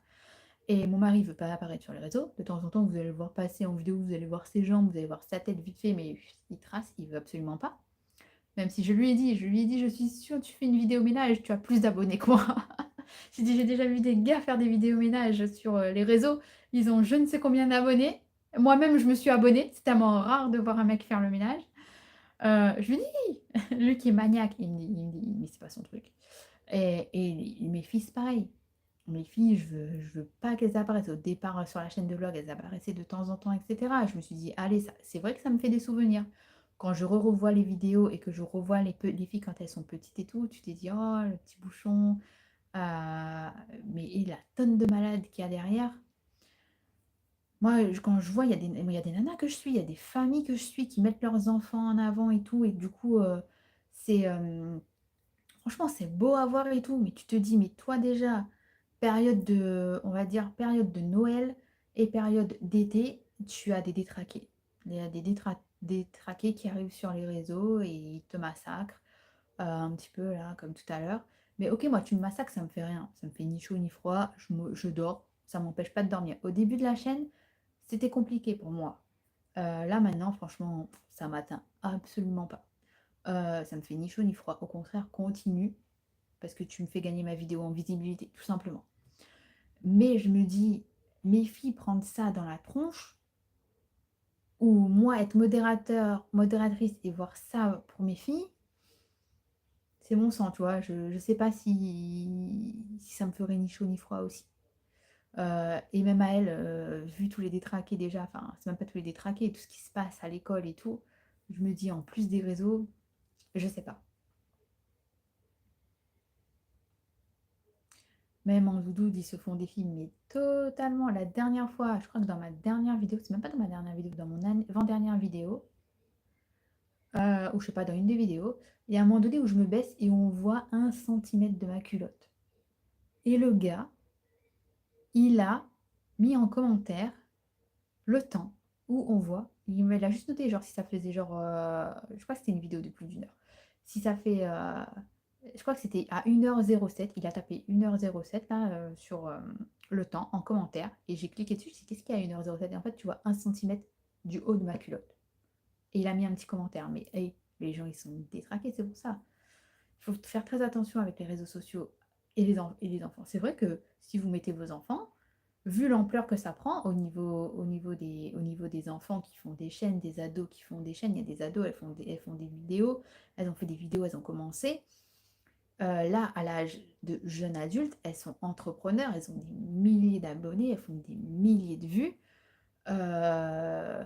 Et mon mari veut pas apparaître sur les réseaux. De temps en temps, vous allez le voir passer en vidéo, vous allez voir ses jambes, vous allez voir sa tête vite fait, mais il trace, il veut absolument pas. Même si je lui ai dit, je suis sûre, tu fais une vidéo ménage, tu as plus d'abonnés que moi. J'ai dit, j'ai déjà vu des gars faire des vidéos ménage sur les réseaux. Ils ont je ne sais combien d'abonnés. Moi-même, je me suis abonnée. C'est tellement rare de voir un mec faire le ménage. Je lui dis, lui qui est maniaque, il me dit, mais c'est pas son truc. Et mes filles, c'est pareil. Mes filles, je veux pas qu'elles apparaissent. Au départ, sur la chaîne de vlog, elles apparaissaient de temps en temps, etc. Je me suis dit, allez, c'est vrai que ça me fait des souvenirs. Quand je revois les vidéos et que je revois les filles quand elles sont petites et tout, tu t'es dit, oh, le petit bouchon. Mais et la tonne de malades qu'il y a derrière. Moi, quand je vois, il y a des nanas que je suis, il y a des familles que je suis qui mettent leurs enfants en avant et tout. Et du coup, c'est franchement, c'est beau à voir et tout. Mais tu te dis, mais toi déjà, période de, on va dire, période de Noël et période d'été, tu as des détraqués. Il y a des détraqués qui arrivent sur les réseaux et ils te massacrent. Un petit peu là, comme tout à l'heure. Mais ok, moi, tu me massacres, ça me fait rien. Ça me fait ni chaud ni froid. Je dors. Ça m'empêche pas de dormir. Au début de la chaîne, c'était compliqué pour moi. Là, maintenant, franchement, ça m'atteint absolument pas. Ça me fait ni chaud ni froid. Au contraire, continue. Parce que tu me fais gagner ma vidéo en visibilité, tout simplement. Mais je me dis, mes filles prendre ça dans la tronche, ou moi être modératrice et voir ça pour mes filles, c'est mon sang, tu vois. Je ne sais pas si ça me ferait ni chaud ni froid aussi. Et même à elle, vu tous les détraqués déjà, enfin, c'est même pas tous les détraqués, tout ce qui se passe à l'école et tout, je me dis en plus des réseaux, je sais pas. Même en doudou, ils se font des films, mais totalement. La dernière fois, je crois que dans ma dernière vidéo, c'est même pas dans ma dernière vidéo, dans mon avant-dernière vidéo, ou je sais pas, dans une des vidéos, il y a un moment donné où je me baisse et on voit 1 centimètre de ma culotte. Et le gars, il a mis en commentaire le temps où on voit, il a juste noté, genre si ça faisait genre, je crois que c'était une vidéo de plus d'1 heure. Si ça fait, je crois que c'était à 1h07, il a tapé 1h07 là sur le temps en commentaire et j'ai cliqué dessus, je me suis dit qu'est-ce qu'il y a à 1h07 et en fait tu vois 1 centimètre du haut de ma culotte. Et il a mis un petit commentaire, mais hey, les gens ils sont détraqués, c'est pour ça. Il faut faire très attention avec les réseaux sociaux et les enfants. C'est vrai que si vous mettez vos enfants, vu l'ampleur que ça prend au niveau des enfants qui font des chaînes, des ados qui font des chaînes, il y a des ados, elles font des vidéos, elles ont fait des vidéos, elles ont commencé. Là, à l'âge de jeunes adultes, elles sont entrepreneurs, elles ont des milliers d'abonnés, elles font des milliers de vues. Euh,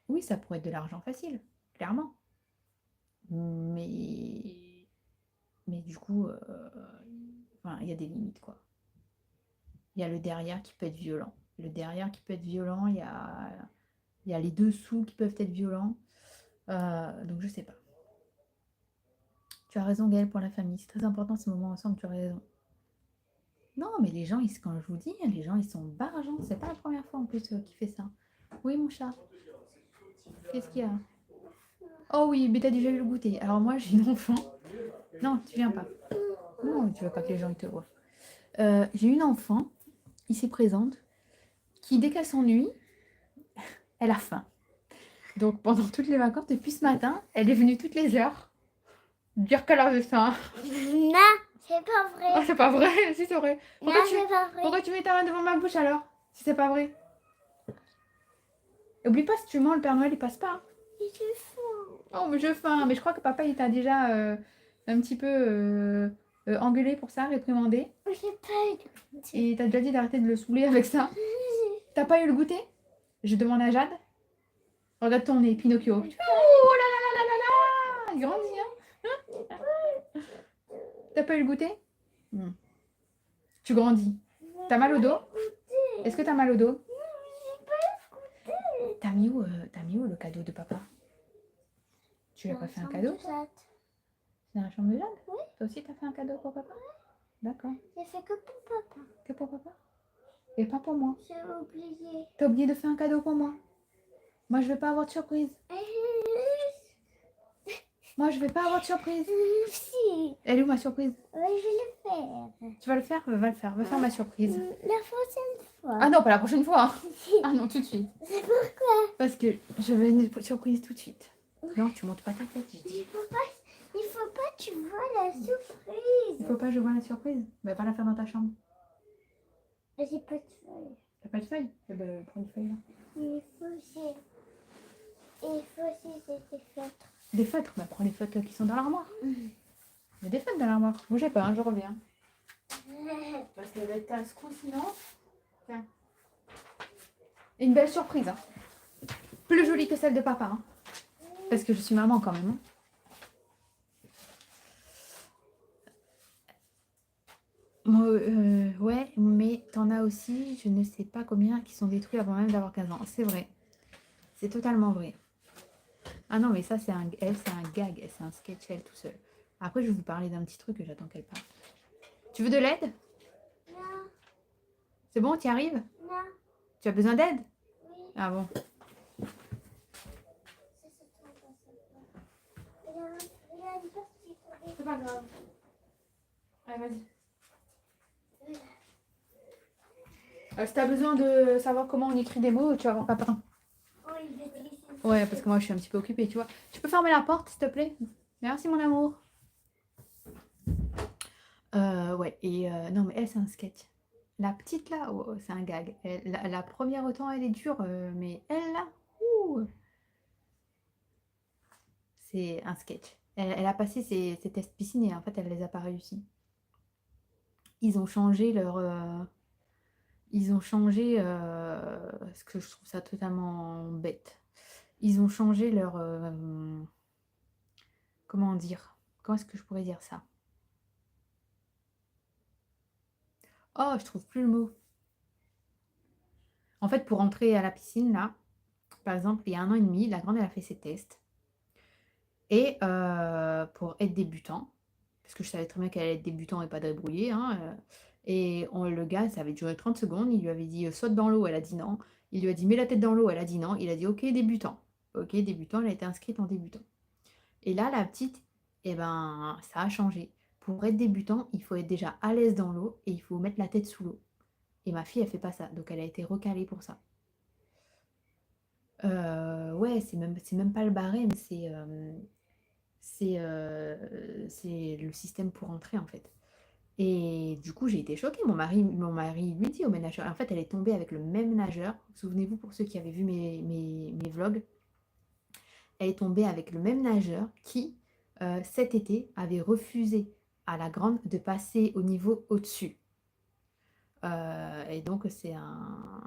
oui, ça pourrait être de l'argent facile, clairement. Mais, mais du coup, enfin, il y a des limites, quoi. Il y a le derrière qui peut être violent. Le derrière qui peut être violent, il y a les dessous qui peuvent être violents. Donc je sais pas. Tu as raison, Gaëlle, pour la famille. C'est très important ce moment ensemble, tu as raison. Non, mais les gens, quand je vous dis, les gens, ils sont bargeants. C'est pas la première fois en plus qu'il fait ça. Oui, mon chat. Qu'est-ce qu'il y a? Oh oui, mais t'as déjà eu le goûter. Alors moi, j'ai une enfant. Non, tu viens pas. Non, tu veux pas que les gens ils te voient. J'ai une enfant, ici présente, qui dès qu'elle s'ennuie, elle a faim. Donc pendant toutes les vacances, depuis ce matin, elle est venue toutes les heures dire qu'elle avait faim. Non, c'est pas vrai. Oh, c'est pas vrai, si c'est vrai. Non, Pourquoi, c'est pas vrai. pourquoi tu mets ta main devant ma bouche alors? Si c'est pas vrai. Et oublie pas, si tu mens, le Père Noël il passe pas. Mais c'est fou. Oh, mais j'ai faim. Mais je crois que papa il t'a déjà un petit peu engueulé pour ça, réprimandé. J'ai pas eu. Et t'as déjà dit d'arrêter de le saouler avec ça. T'as pas eu le goûter? Je demande à Jade. Regarde ton nez, Pinocchio. Oh là là là là là là! Il grandit, hein? T'as pas eu le goûter? Tu grandis. T'as mal au dos? Est-ce que t'as mal au dos? T'as mis où le cadeau de papa? Tu lui as pas fait un cadeau? C'est dans la chambre de Jade? Oui. Toi aussi t'as fait un cadeau pour papa? D'accord. J'ai fait que pour papa. Que pour papa? Et pas pour moi. J'ai oublié. T'as oublié de faire un cadeau pour moi? Moi je vais pas avoir de surprise. Moi je vais pas avoir de surprise. Si. Elle est où ma surprise? Oui, je vais le faire. Tu vas le faire? Va le faire. Va faire ma surprise. La prochaine fois. Ah non, pas la prochaine fois. Ah non, tout de suite. C'est pourquoi? Parce que je veux une surprise tout de suite. Non, tu montes pas ta tête, je dis. Il faut pas que tu vois la surprise. Il faut pas que je vois la surprise. Bah, va la faire dans ta chambre. J'ai pas de feuille. T'as pas de feuille? Eh ben, prends une feuille là. Il faut aussi des feutres. Des feutres? Bah, prends les feutres qui sont dans l'armoire. Il y a des feutres dans l'armoire. Bougez pas, hein, je reviens. Parce qu'elle va être à ce coup sinon. Tiens. Et une belle surprise. Hein. Plus jolie que celle de papa. Hein. Parce que je suis maman quand même. Hein. Ouais, mais t'en as aussi, je ne sais pas combien, qui sont détruits avant même d'avoir 15 ans. C'est vrai. C'est totalement vrai. Ah non, mais ça, c'est un gag. C'est un sketch, elle, tout seul. Après, je vais vous parler d'un petit truc que j'attends qu'elle parte. Tu veux de l'aide? Non, C'est bon, tu y arrives? non, Tu as besoin d'aide? oui. Ah bon. C'est pas grave. Allez, vas-y. Si t'as besoin de savoir comment on écrit des mots, tu vas voir papa. Ouais, parce que moi je suis un petit peu occupée, tu vois. Tu peux fermer la porte, s'il te plaît? Merci, mon amour. Ouais, et non, mais elle, c'est un sketch. La petite là, oh, c'est un gag. La première, autant elle est dure, mais elle là, ouh, c'est un sketch. Elle a passé ses tests piscine et en fait, elle les a pas réussi. Ils ont changé leur. Parce que je trouve ça totalement bête. Ils ont changé leur. Comment dire? Comment est-ce que je pourrais dire ça? Oh, je trouve plus le mot. En fait, pour entrer à la piscine, là, par exemple, il y a 1 an et demi, la grande, elle a fait ses tests. Et pour être débutant, parce que je savais très bien qu'elle allait être débutant et pas débrouillée, hein, le gars, ça avait duré 30 secondes, il lui avait dit saute dans l'eau, elle a dit non. Il lui a dit mets la tête dans l'eau, elle a dit non. Il a dit ok, débutant. Ok, débutant, elle a été inscrite en débutant. Et là, la petite, eh ben, ça a changé. Pour être débutant, il faut être déjà à l'aise dans l'eau et il faut mettre la tête sous l'eau. Et ma fille, elle fait pas ça. Donc, elle a été recalée pour ça. Ouais, c'est même pas le barème, c'est le système pour entrer, en fait. Et du coup, j'ai été choquée. Mon mari lui dit au nageur. En fait, elle est tombée avec le même nageur. Souvenez-vous, pour ceux qui avaient vu mes vlogs, elle est tombée avec le même nageur qui, cet été, avait refusé à la grande de passer au niveau au-dessus. Et donc, c'est un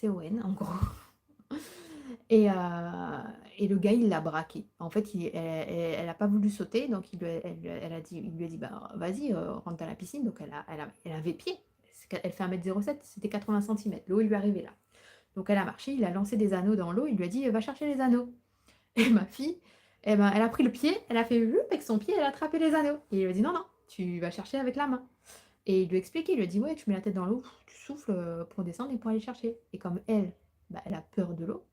CON, en gros. Et le gars, il l'a braqué. En fait, elle n'a pas voulu sauter, donc il lui a dit bah, vas-y, rentre dans la piscine. Donc, elle avait pied. Elle fait 1m07, c'était 80 cm. L'eau, il lui arrivait là. Donc, elle a marché, il a lancé des anneaux dans l'eau, il lui a dit va chercher les anneaux. Et ma fille, Et ben, elle a pris le pied, elle a fait «Loup» avec son pied, elle a attrapé les anneaux. Et il lui a dit: «Non, non, tu vas chercher avec la main». Et il lui a expliqué, il lui a dit: «Ouais, tu mets la tête dans l'eau, tu souffles, pour descendre et pour aller chercher». Et comme elle, bah, elle a peur de l'eau,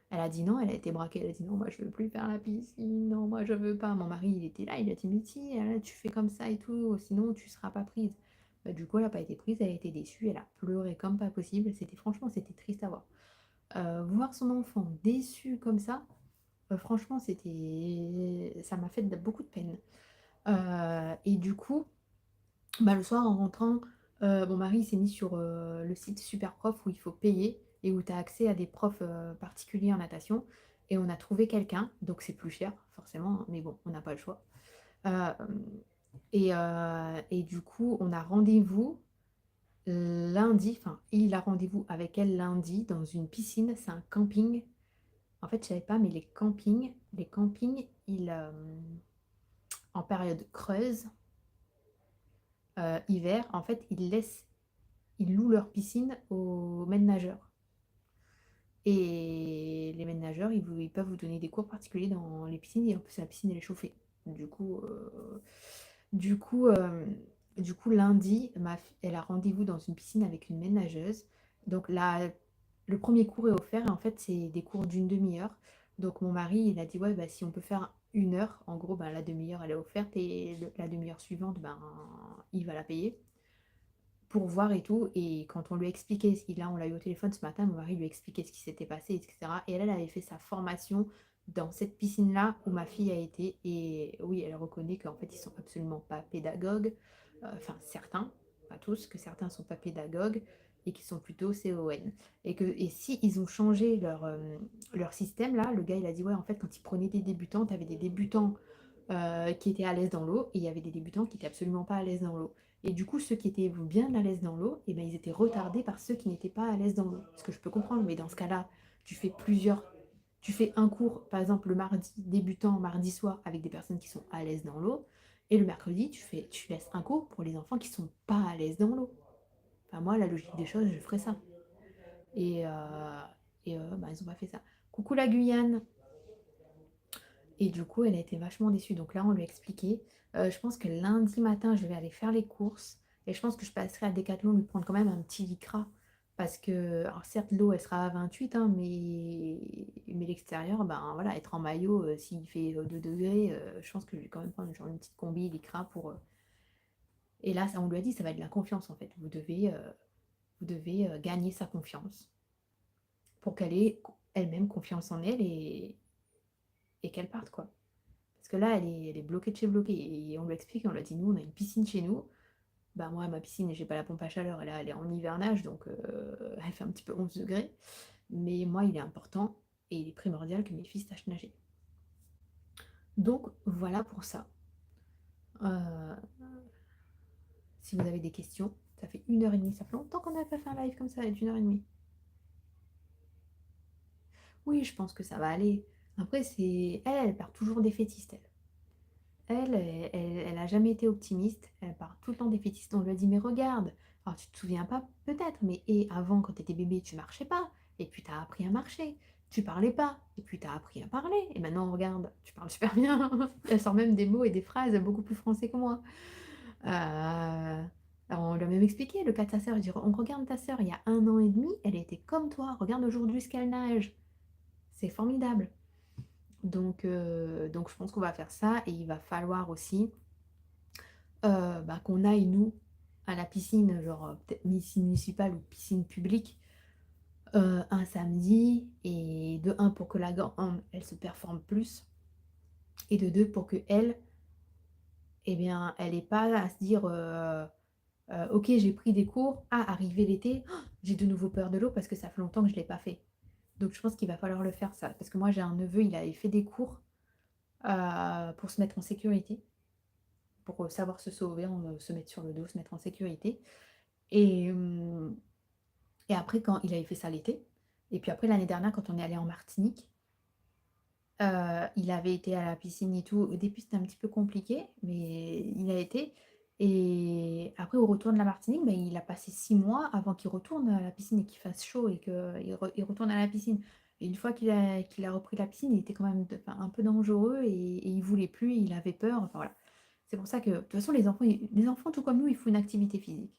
elle a dit non, elle a été braquée, elle a dit: «Non, moi je veux plus faire la piscine, non, moi je veux pas». Mon mari, il était là, il a dit: «Mais si, tu fais comme ça et tout, sinon tu seras pas prise». Bah, du coup, elle a pas été prise, elle a été déçue, elle a pleuré comme pas possible. Franchement, c'était triste à voir. Voir son enfant déçu comme ça, franchement, ça m'a fait beaucoup de peine. Et du coup, bah, le soir en rentrant, mon mari s'est mis sur, le site Superprof où il faut payer et où tu as accès à des profs, particuliers en natation, et on a trouvé quelqu'un, donc c'est plus cher forcément, hein, mais bon, on n'a pas le choix. Hem et du coup, on a rendez-vous lundi, enfin, il a rendez-vous avec elle lundi dans une piscine, c'est un camping. En fait, je savais pas, mais les campings, en période creuse, hiver, en fait, ils louent leur piscine aux maîtres nageurs. Et les maîtres nageurs, ils peuvent vous donner des cours particuliers dans les piscines, et en plus la piscine elle est chauffée. Du coup, du coup, lundi, elle a rendez-vous dans une piscine avec une maître nageuse. Donc là, le premier cours est offert, et en fait c'est des cours d'une demi-heure. Donc mon mari, il a dit ouais, bah, si on peut faire 1 heure, en gros, bah, la demi-heure elle est offerte, et la demi-heure suivante, ben, il va la payer pour voir et tout. Et quand on lui a expliqué, là on l'a eu au téléphone ce matin, mon mari lui a expliqué ce qui s'était passé, etc. Et elle avait fait sa formation dans cette piscine-là où ma fille a été. Et oui, elle reconnaît qu'en fait, ils sont absolument pas pédagogues. Enfin, certains, pas tous, que certains sont pas pédagogues et qui sont plutôt CON. Et si ils ont changé leur système, là, le gars, il a dit, ouais, en fait, quand ils prenaient des débutants, tu avais des débutants qui étaient à l'aise dans l'eau, et il y avait des débutants qui étaient absolument pas à l'aise dans l'eau. Et du coup, ceux qui étaient bien à l'aise dans l'eau, eh ben, ils étaient retardés par ceux qui n'étaient pas à l'aise dans l'eau. Ce que je peux comprendre, mais dans ce cas-là, tu fais un cours, par exemple le mardi débutant, mardi soir, avec des personnes qui sont à l'aise dans l'eau, et le mercredi, tu laisses un cours pour les enfants qui sont pas à l'aise dans l'eau. Enfin, moi, la logique des choses, je ferais ça. Et bah, ils n'ont pas fait ça. Coucou la Guyane. Et du coup, elle a été vachement déçue. Donc là, on lui a expliqué. Je pense que lundi matin, je vais aller faire les courses. Et je pense que je passerai à Decathlon lui prendre quand même un petit lycra. Parce que, alors certes, l'eau, elle sera à 28, hein, mais l'extérieur, ben voilà, être en maillot, s'il fait 2 degrés, je pense que je vais quand même prendre genre une petite combi lycra pour. Et là, ça, on lui a dit, ça va être de la confiance en fait. Vous devez gagner sa confiance pour qu'elle ait elle-même confiance en elle, et qu'elle parte, quoi. Parce que là, elle est bloquée de chez bloquée. Et on lui explique, on lui a dit, nous, on a une piscine chez nous. Bah moi, ma piscine, j'ai pas la pompe à chaleur, elle est en hivernage, donc elle fait un petit peu 11 degrés. Mais moi, il est important et il est primordial que mes fils sachent nager. Donc voilà pour ça. Euh, Si vous avez des questions, ça fait 1 heure et demie, ça fait longtemps qu'on n'a pas fait un live comme ça, d'1 heure et demie. Oui, je pense que ça va aller. Après, elle part toujours défaitiste, elle. Elle a jamais été optimiste, elle part tout le temps défaitiste. On lui a dit, mais regarde, alors tu te souviens pas peut-être, mais avant, quand tu étais bébé, tu marchais pas, et puis tu as appris à marcher. Tu parlais pas, et puis tu as appris à parler. Et maintenant, regarde, tu parles super bien. Elle sort même des mots et des phrases beaucoup plus français que moi. Alors on lui a même expliqué le cas de sa sœur. Je dis, on regarde ta sœur, il y a 1 an et demi, elle était comme toi. Regarde aujourd'hui ce qu'elle nage. C'est formidable. Donc je pense qu'on va faire ça, et il va falloir aussi bah, qu'on aille, nous, à la piscine, genre peut-être piscine municipale ou piscine publique, un samedi, et de un, pour que la grande, elle se performe plus, et de deux, pour que elle, eh bien, elle n'ait pas à se dire, ok, j'ai pris des cours, arrivé l'été, oh, j'ai de nouveau peur de l'eau parce que ça fait longtemps que je ne l'ai pas fait. Donc je pense qu'il va falloir le faire, ça, parce que moi j'ai un neveu, il avait fait des cours pour se mettre en sécurité, pour savoir se sauver, se mettre sur le dos, se mettre en sécurité. Et, et après, quand il avait fait ça l'été, et puis après l'année dernière, quand on est allé en Martinique, il avait été à la piscine et tout. Au début, c'était un petit peu compliqué, mais il a été. Et après, au retour de la Martinique, il a passé 6 mois avant qu'il retourne à la piscine et qu'il fasse chaud et qu'il retourne à la piscine. Et une fois qu'il a repris la piscine, il était quand même un peu dangereux et il voulait plus, il avait peur. Enfin voilà. C'est pour ça que, de toute façon, les enfants, tout comme nous, il faut une activité physique.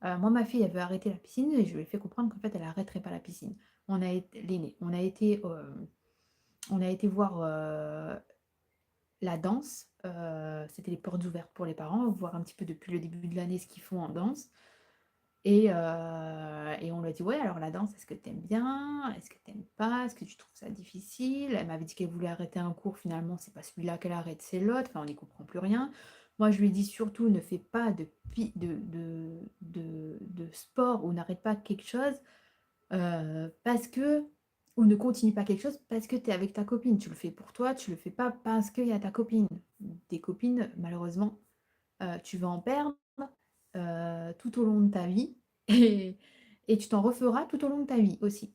Moi, ma fille, elle veut arrêter la piscine et je lui ai fait comprendre qu'en fait, elle n'arrêterait pas la piscine. L'aînée, on a été voir la danse. C'était les portes ouvertes pour les parents, voir un petit peu depuis le début de l'année ce qu'ils font en danse. Et on lui a dit: «Ouais, alors la danse, est-ce que tu aimes bien? Est-ce que tu aimes pas? Est-ce que tu trouves ça difficile?» Elle m'avait dit qu'elle voulait arrêter un cours, finalement, c'est pas celui-là qu'elle arrête, c'est l'autre. Enfin, on n'y comprend plus rien. Moi, je lui ai dit: «Surtout, ne fais pas de sport ou n'arrête pas quelque chose, parce que ou ne continue pas quelque chose parce que tu es avec ta copine. Tu le fais pour toi, tu le fais pas parce qu'il y a ta copine. Tes copines, malheureusement, tu vas en perdre, tout au long de ta vie et et tu t'en referas tout au long de ta vie aussi.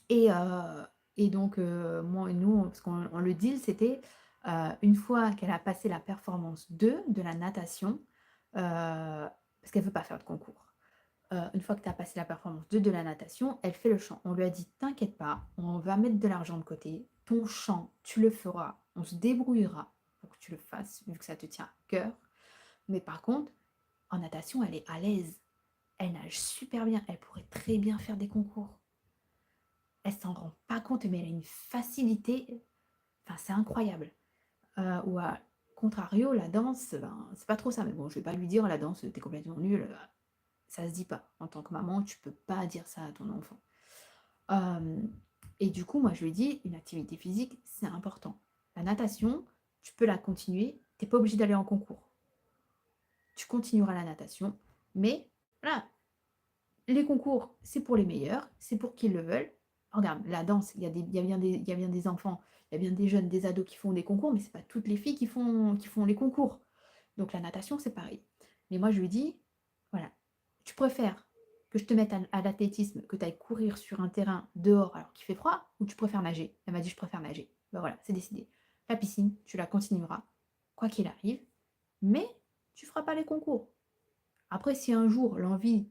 Et heu et donc moi et nous, parce qu'on le deal, c'était, une fois qu'elle a passé la performance 2 de la natation, parce qu'elle veut pas faire de concours. Une fois que tu as passé la performance 2 de la natation, elle fait le chant. On lui a dit: «T'inquiète pas, on va mettre de l'argent de côté. Ton chant, tu le feras, on se débrouillera pour que tu le fasses, vu que ça te tient à cœur. Mais par contre, en natation, elle est à l'aise. Elle nage super bien, elle pourrait très bien faire des concours. Elle s'en rend pas compte, mais elle a une facilité, enfin, c'est incroyable. Ou à contrario, la danse, ben, c'est pas trop ça. Mais bon, je vais pas lui dire: «La danse, tu complètement nulle», ça se dit pas. En tant que maman, tu peux pas dire ça à ton enfant. Hem et du coup, moi, je lui ai dit: «Une activité physique, c'est important. La natation, tu peux la continuer, tu es pas obligé d'aller en concours. Tu continueras la natation, mais voilà, les concours, c'est pour les meilleurs, c'est pour qui le veulent. Regarde, la danse, il y a bien des enfants, il y a bien des jeunes, des ados qui font des concours, mais c'est pas toutes les filles qui font les concours. Donc la natation, c'est pareil. Mais moi, je lui dis, voilà, tu préfères que je te mette à l'athlétisme, que tu ailles courir sur un terrain dehors alors qu'il fait froid, ou tu préfères nager? Elle m'a dit, je préfère nager. Ben voilà, c'est décidé. La piscine, tu la continueras, quoi qu'il arrive, mais tu feras pas les concours. Après, si un jour l'envie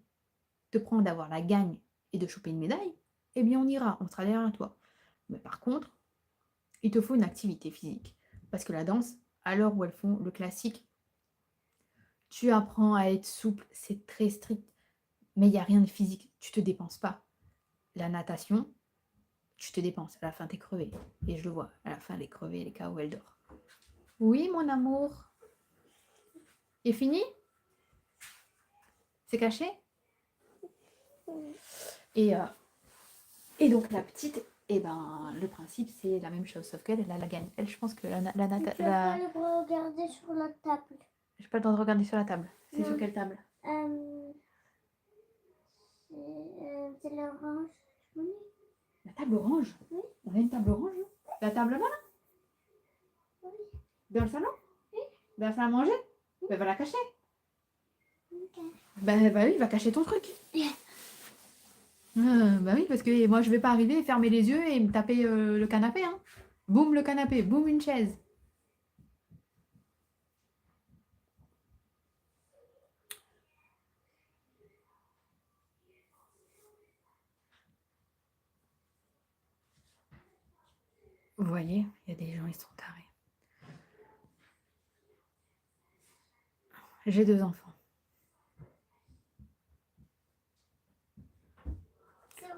te prend d'avoir la gagne et de choper une médaille, eh bien on ira, on sera derrière toi. Mais par contre, il te faut une activité physique. Parce que la danse, à l'heure où elles font le classique, tu apprends à être souple, c'est très strict, mais il n'y a rien de physique, tu te dépenses pas. La natation, tu te dépenses, à la fin t'es crevé. Et je le vois, à la fin elle est crevée, elle est KO, elle dort. Oui mon amour. Et fini? C'est caché? Et, euh, et donc la petite, eh ben, le principe c'est la même chose, sauf qu'elle, elle a la gagne. Elle, je pense que Tu peux pas le regarder sur la table. J'ai pas le temps de regarder sur la table. C'est Non. sur quelle table? C'est l'orange. Oui. La table orange? Oui. On a une table orange? La table là? Oui. Dans le salon? Oui. Dans la salle à manger? Oui. Ben va la cacher. Ok. Bah oui, va cacher ton truc. Bah oui, parce que moi je vais pas arriver, fermer les yeux et me taper le canapé. Hein. Boum le canapé, boum une chaise. Vous voyez, il y a des gens, ils sont tarés. J'ai 2 enfants.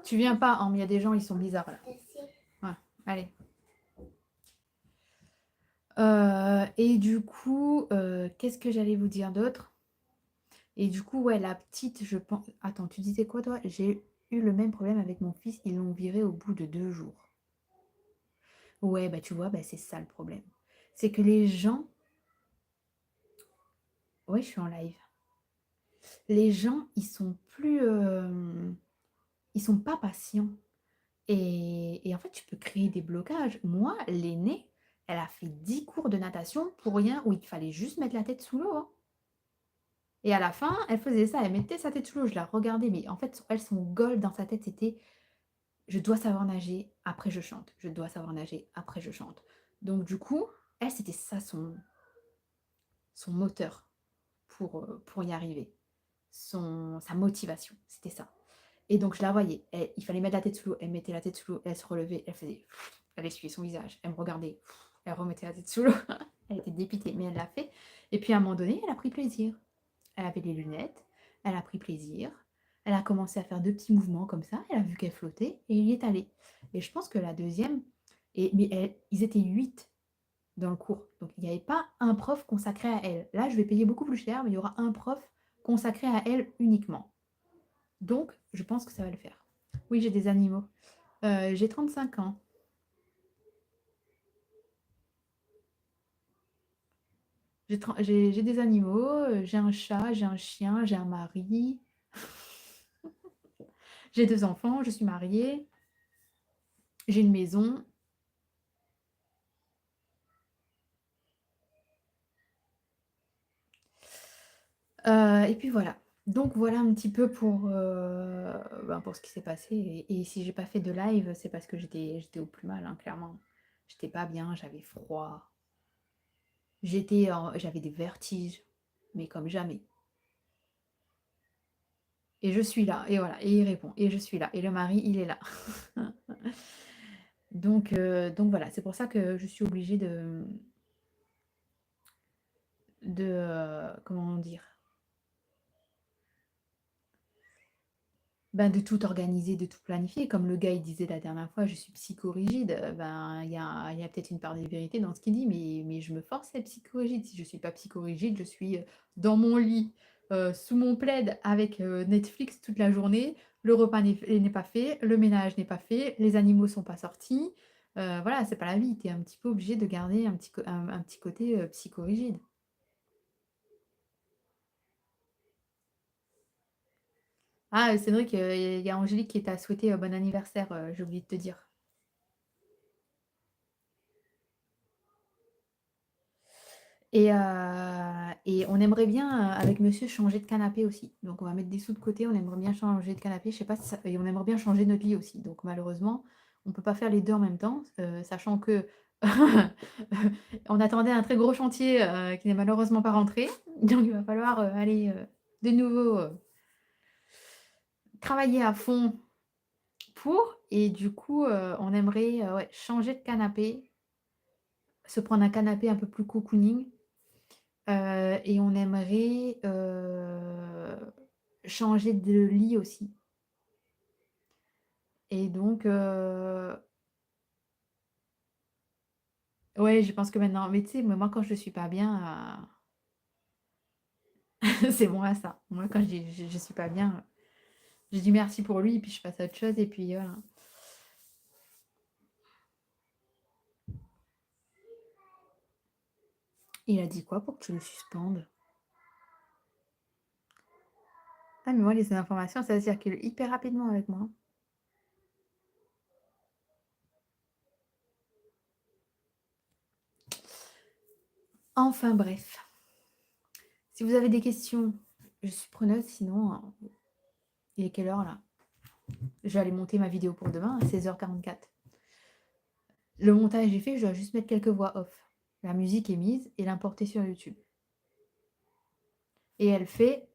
Tu viens pas, hein, mais il y a des gens, ils sont bizarres là. Ouais, allez. Et du coup, qu'est-ce que j'allais vous dire d'autre? Et du coup, ouais, la petite, je pense... Attends, tu disais quoi toi? J'ai eu le même problème avec mon fils, ils l'ont viré au bout de 2 jours. Ouais, bah tu vois, bah, c'est ça le problème. C'est que les gens... Ouais, je suis en live. Les gens, ils sont plus... Ils sont pas patients. Et en fait, tu peux créer des blocages. Moi, l'aînée, elle a fait 10 cours de natation pour rien, où il fallait juste mettre la tête sous l'eau. Hein. Et à la fin, elle faisait ça, elle mettait sa tête sous l'eau, je la regardais, mais en fait, elle, son goal dans sa tête, c'était je dois savoir nager, après je chante. Je dois savoir nager, après je chante. Donc du coup, elle, c'était ça son moteur pour y arriver. Sa motivation, c'était ça. Et donc je la voyais. Il fallait mettre la tête sous l'eau. Elle mettait la tête sous l'eau, elle se relevait, elle faisait. Elle essuyait son visage, elle me regardait, elle remettait la tête sous l'eau. Elle était dépitée, mais elle l'a fait. Et puis à un moment donné, elle a pris plaisir. Elle avait les lunettes, elle a pris plaisir. Elle a commencé à faire 2 petits mouvements comme ça. Elle a vu qu'elle flottait et il y est allé. Et je pense que la deuxième, ils étaient 8 dans le cours. Donc il n'y avait pas un prof consacré à elle. Là, je vais payer beaucoup plus cher, mais il y aura un prof consacré à elle uniquement. Donc, je pense que ça va le faire. Oui, j'ai des animaux. J'ai 35 ans. J'ai des animaux, j'ai un chat, j'ai un chien, j'ai un mari, j'ai 2 enfants, je suis mariée, j'ai une maison. Et puis voilà. Donc voilà un petit peu pour ce qui s'est passé. Et si j'ai pas fait de live, c'est parce que j'étais au plus mal, hein, clairement. J'étais pas bien, j'avais froid. J'avais des vertiges, mais comme jamais. Et je suis là, et voilà, et il répond, et je suis là, et le mari, il est là. Donc voilà, c'est pour ça que je suis obligée comment dire, ben, de tout organiser, de tout planifier. Comme le gars, il disait la dernière fois, je suis psychorigide. Ben, il y a peut-être une part de vérité dans ce qu'il dit, mais je me force à être psychorigide. Si je ne suis pas psychorigide, je suis dans mon lit, sous mon plaid, avec Netflix toute la journée. Le repas n'est pas fait, le ménage n'est pas fait, les animaux sont pas sortis. Voilà, c'est pas la vie. Tu es un petit peu obligé de garder un petit côté psychorigide. Ah, c'est vrai qu'il y a Angélique qui t'a souhaité bon anniversaire, j'ai oublié de te dire. Et on aimerait bien, avec monsieur, changer de canapé aussi. Donc, on va mettre des sous de côté. On aimerait bien changer de canapé. Je sais pas si et on aimerait bien changer notre lit aussi. Donc, malheureusement, on ne peut pas faire les deux en même temps, sachant que on attendait un très gros chantier qui n'est malheureusement pas rentré. Donc, il va falloir aller de nouveau travailler à fond pour. Et du coup, on aimerait ouais, changer de canapé, se prendre un canapé un peu plus cocooning. Et on aimerait changer de lit aussi. Et donc, ouais, je pense que maintenant, mais tu sais, moi, quand je suis pas bien, c'est moi ça. Moi, quand je suis pas bien, je dis merci pour lui, et puis je passe à autre chose, et puis voilà. Il a dit quoi pour que tu le suspendes? Ah, mais moi, les informations, ça circule hyper rapidement avec moi. Enfin bref. Si vous avez des questions, je suis preneuse, sinon, il est quelle heure là? Je vais aller monter ma vidéo pour demain à 16h44. Le montage est fait, je dois juste mettre quelques voix off. La musique est mise et l'importer sur YouTube. Et elle fait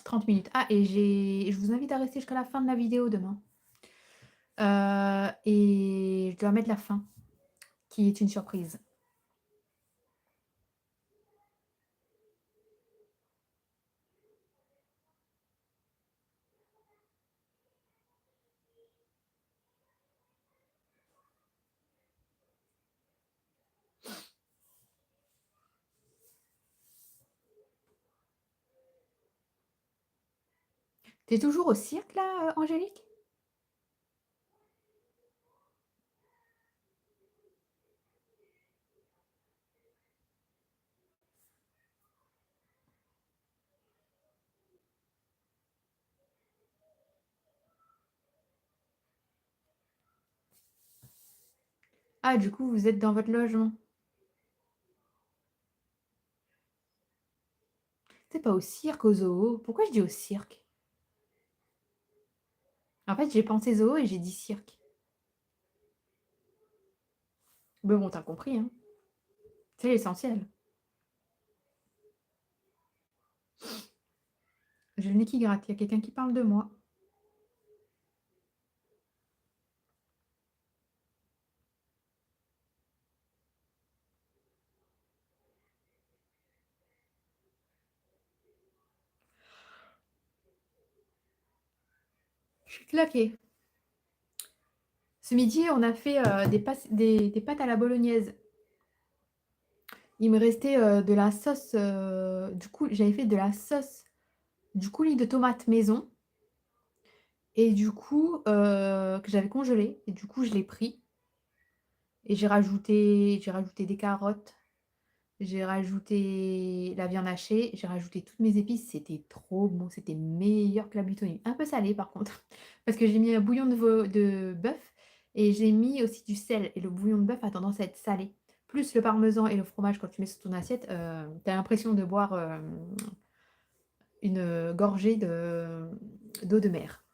30 minutes. Ah, et je vous invite à rester jusqu'à la fin de la vidéo demain. Et je dois mettre la fin, qui est une surprise. T'es toujours au cirque là, Angélique? Ah, du coup, vous êtes dans votre logement. C'est pas au cirque, au zoo. Pourquoi je dis au cirque? En fait, j'ai pensé zoo et j'ai dit cirque. Mais bon, t'as compris, hein. C'est l'essentiel. J'ai le nez qui gratte. Il y a quelqu'un qui parle de moi. Je suis claquée. Ce midi, on a fait des pâtes à la bolognaise. Il me restait de la sauce. Du coup, j'avais fait de la sauce du coulis de tomates maison. Et du coup, que j'avais congelé. Et du coup, je l'ai pris. Et j'ai rajouté des carottes. J'ai rajouté la viande hachée. J'ai rajouté toutes mes épices. C'était trop bon. C'était meilleur que la butonie. Un peu salé par contre. Parce que j'ai mis un bouillon de bœuf. Et j'ai mis aussi du sel. Et le bouillon de bœuf a tendance à être salé. Plus le parmesan et le fromage quand tu mets sur ton assiette. T'as l'impression de boire une gorgée d'eau de mer.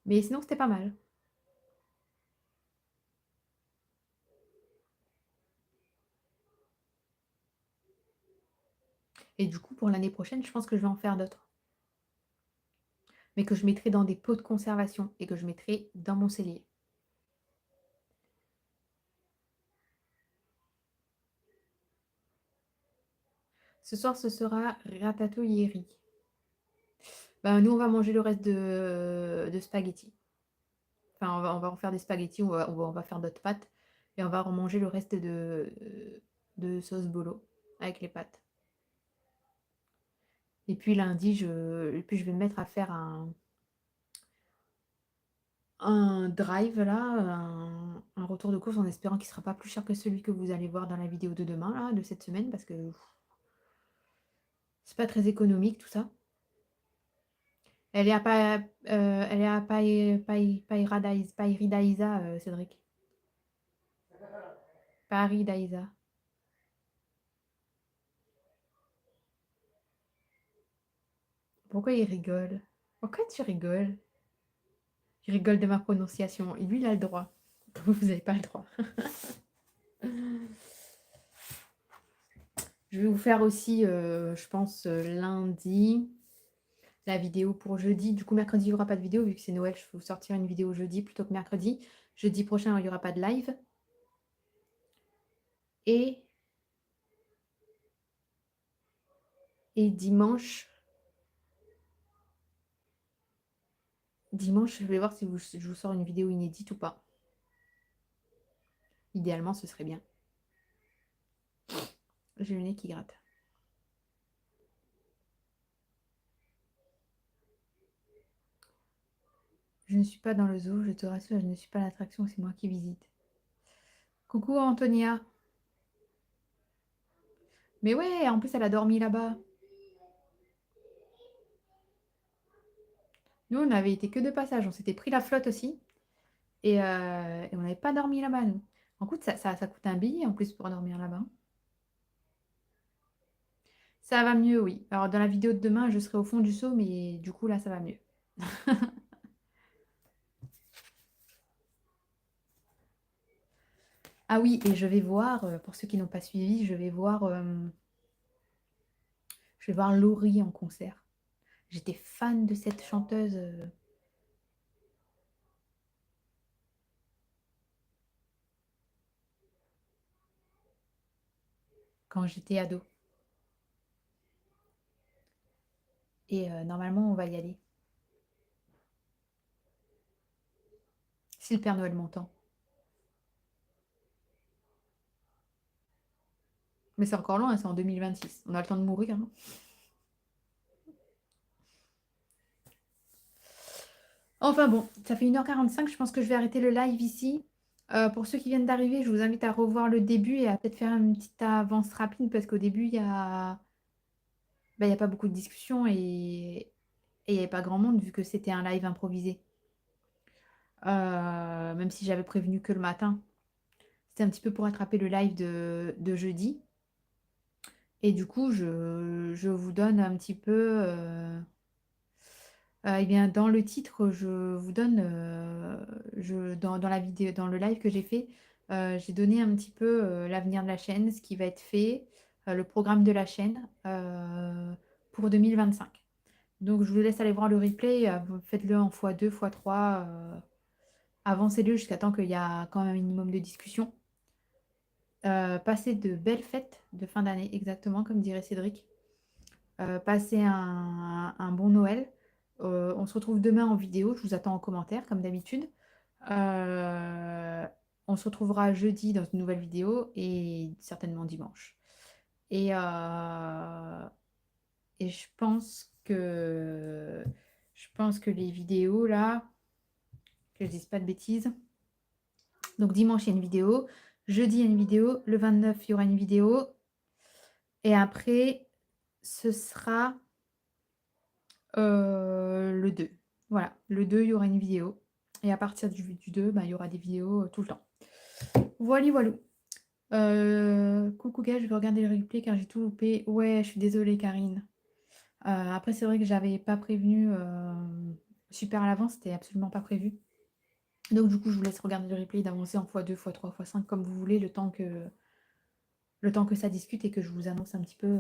Mais sinon, c'était pas mal. Et du coup, pour l'année prochaine, je pense que je vais en faire d'autres. Mais que je mettrai dans des pots de conservation et que je mettrai dans mon cellier. Ce soir, ce sera ratatouille et riz. Ben, nous, on va manger le reste de spaghettis. Enfin, on va en faire des spaghettis, on va faire d'autres pâtes. Et on va remanger le reste de sauce bolo avec les pâtes. Et puis lundi, je vais me mettre à faire un drive là, un retour de course en espérant qu'il ne sera pas plus cher que celui que vous allez voir dans la vidéo de demain, là, de cette semaine, parce que c'est pas très économique tout ça. Elle est à Pairidaïsa, Cédric. Pairidaïsa. Pourquoi il rigole? Pourquoi tu rigoles? Il rigole de ma prononciation. Et lui, il a le droit. Vous n'avez pas le droit. Je vais vous faire aussi, je pense, lundi, la vidéo pour jeudi. Du coup, mercredi, il n'y aura pas de vidéo. Vu que c'est Noël, je vais vous sortir une vidéo jeudi plutôt que mercredi. Jeudi prochain, il n'y aura pas de live. Et dimanche, je vais voir si je vous sors une vidéo inédite ou pas. Idéalement, ce serait bien. J'ai le nez qui gratte. Je ne suis pas dans le zoo, je te rassure, je ne suis pas l'attraction, c'est moi qui visite. Coucou Antonia. Mais ouais, en plus elle a dormi là-bas. Nous, on avait été que de passage, on s'était pris la flotte aussi. Et on n'avait pas dormi là-bas, nous. En coûte, ça coûte un billet en plus pour dormir là-bas. Ça va mieux, oui. Alors dans la vidéo de demain, je serai au fond du seau, mais du coup là, ça va mieux. Ah oui, et je vais voir, pour ceux qui n'ont pas suivi, je vais voir Laurie en concert. J'étais fan de cette chanteuse. Quand j'étais ado. Et normalement, on va y aller. Si le Père Noël m'entend. Mais c'est encore loin, c'est en 2026. On a le temps de mourir, hein. Enfin bon, ça fait 1h45. Je pense que je vais arrêter le live ici. Pour ceux qui viennent d'arriver, je vous invite à revoir le début et à peut-être faire une petite avance rapide parce qu'au début, il y a pas beaucoup de discussions et il n'y avait pas grand monde vu que c'était un live improvisé. Même si j'avais prévenu que le matin. C'était un petit peu pour attraper le live de jeudi. Et du coup, je vous donne un petit peu... eh bien, dans le titre, je vous donne, dans la vidéo, dans le live que j'ai fait, j'ai donné un petit peu l'avenir de la chaîne, ce qui va être fait, le programme de la chaîne pour 2025. Donc, je vous laisse aller voir le replay. Faites-le en x2, x3. Avancez-le jusqu'à temps qu'il y a quand même un minimum de discussion. Passez de belles fêtes de fin d'année, exactement comme dirait Cédric. Passez un bon Noël. On se retrouve demain en vidéo. Je vous attends en commentaire, comme d'habitude. On se retrouvera jeudi dans une nouvelle vidéo et certainement dimanche. Et, et je pense que les vidéos là, que je dise pas de bêtises. Donc dimanche, il y a une vidéo. Jeudi, il y a une vidéo. Le 29, il y aura une vidéo. Et après, ce sera le 2. Voilà, le 2, il y aura une vidéo. Et à partir du 2, bah, il y aura des vidéos tout le temps. Voilà, voilà. Coucou gars, je vais regarder le replay car j'ai tout loupé. Ouais, je suis désolée Karine. Après, c'est vrai que j'avais pas prévenu super à l'avance, c'était absolument pas prévu. Donc du coup, je vous laisse regarder le replay, d'avancer en x2, x3, x5 comme vous voulez, le temps que ça discute et que je vous annonce un petit peu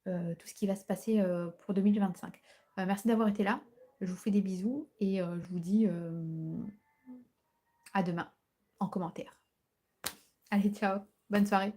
tout ce qui va se passer pour 2025. Merci d'avoir été là. Je vous fais des bisous et je vous dis à demain en commentaire. Allez, ciao, bonne soirée.